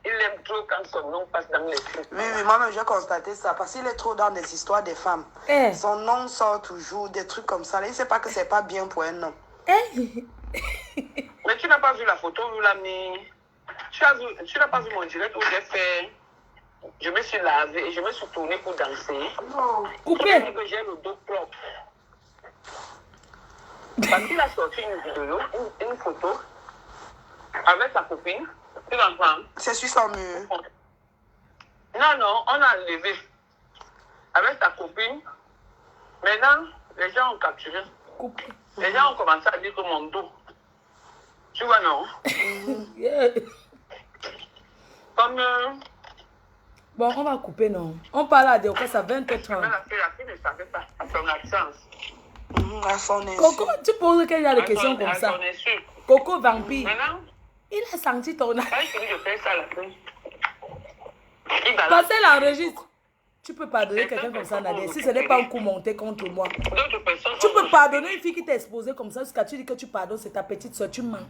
il aime trop quand son nom passe dans les films. Oui, moi-même j'ai constaté ça, parce qu'il est trop dans des histoires des femmes. Son nom sort toujours, des trucs comme ça. Il ne sait pas que c'est pas bien pour un nom. Mais tu n'as pas vu la photo où l'a mis. Tu n'as pas vu mon direct où j'ai fait. Je me suis lavé et je me suis tournée pour danser. Coupé. Que j'ai le dos propre. Parce qu'il a sorti une vidéo, une photo, avec sa copine. Tu l'entends? C'est sur son mur. Non, on a enlevé. Avec sa copine. Maintenant, les gens ont capturé. Coupé. Les gens ont commencé à dire que mon dos. Tu vois, non? Comme... Bon, on va couper, non? On parle à Deokas à 20h30. La fille ne savait pas à son absence. À son insu. Coco, tu poses qu'il y a des questions comme ça. Coco vampire. Maintenant, il a senti ton âme. quand il finit de faire ça, la fin, Parce qu'elle enregistre. Tu peux pardonner quelqu'un comme ça, Nadia. Si ce n'est pas un coup monté contre moi. d'autres personnes... Tu peux pardonner une fille qui t'a exposé comme ça jusqu'à tu dis que tu pardonnes, c'est ta petite soeur, tu mens.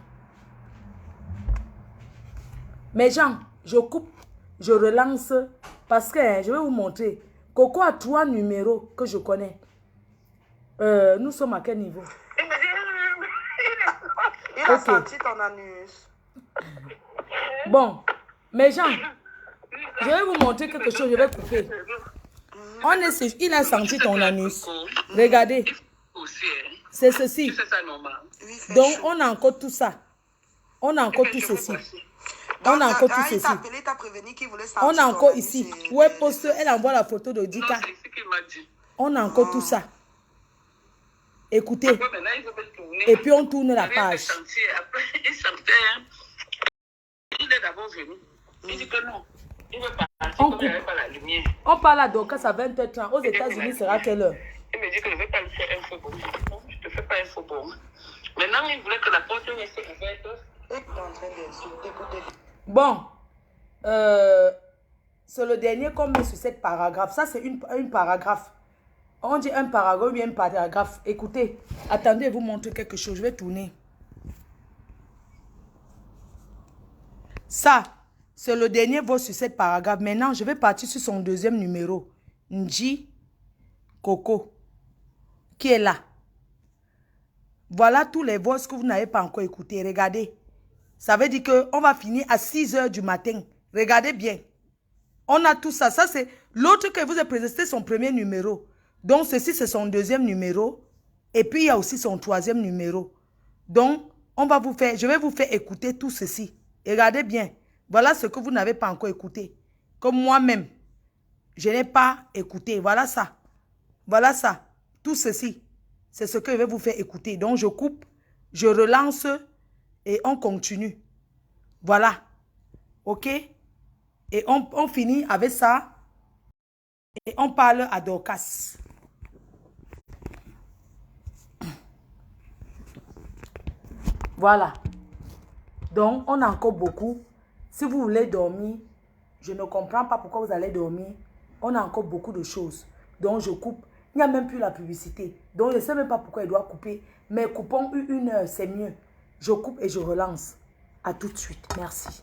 Mais Jean, je coupe, je relance parce que je vais vous montrer. Coco a 3 numéros que je connais. Nous sommes à quel niveau? Il me dit... Il a senti ton anus. Bon, mais Jean, je vais vous montrer quelque chose, je vais couper. Il a senti ton anus. Regardez. C'est ceci. Donc, on a encore tout ça. On a encore tout ceci. On a encore tout ceci. On a encore ici. Où elle poste, elle envoie la photo de Dika. On a encore tout ça. Écoutez. Et puis on tourne la page. Il est d'abord venu. Il dit que non. Il veut partir comme il n'y avait pas la lumière. On parle à Dorcas à 20h30. Aux États-Unis, sera quelle heure? Il me dit que je ne vais pas lui faire un faux bon. Non, je ne te fais pas un faux bon. Maintenant, il voulait que la porte reste ouverte. Bon. C'est le dernier qu'on met sur cette paragraphe. Ça, c'est une paragraphe. On dit un paragraphe ou bien un paragraphe. Écoutez, attendez, vous montrer quelque chose. Je vais tourner. Ça, c'est le dernier vote sur cette paragraphe. Maintenant, je vais partir sur son deuxième numéro. Nji Coco, qui est là. Voilà tous les votes que vous n'avez pas encore écoutés. Regardez. Ça veut dire qu'on va finir à 6 h du matin. Regardez bien. On a tout ça. Ça, c'est l'autre que vous avez présenté, son premier numéro. Donc, ceci, c'est son deuxième numéro. Et puis, il y a aussi son troisième numéro. Donc, je vais vous faire écouter tout ceci. Et regardez bien. Voilà ce que vous n'avez pas encore écouté. Comme moi-même, je n'ai pas écouté. Voilà ça. Voilà ça. Tout ceci, c'est ce que je vais vous faire écouter. Donc, je coupe, je relance et on continue. Voilà. OK? Et on finit avec ça. Et on parle à Dorcas. Voilà. Donc, on a encore beaucoup. Si vous voulez dormir, je ne comprends pas pourquoi vous allez dormir. On a encore beaucoup de choses. Donc, je coupe. Il n'y a même plus la publicité. Donc, je ne sais même pas pourquoi il doit couper. Mais coupons 1 heure, c'est mieux. Je coupe et je relance. À tout de suite. Merci.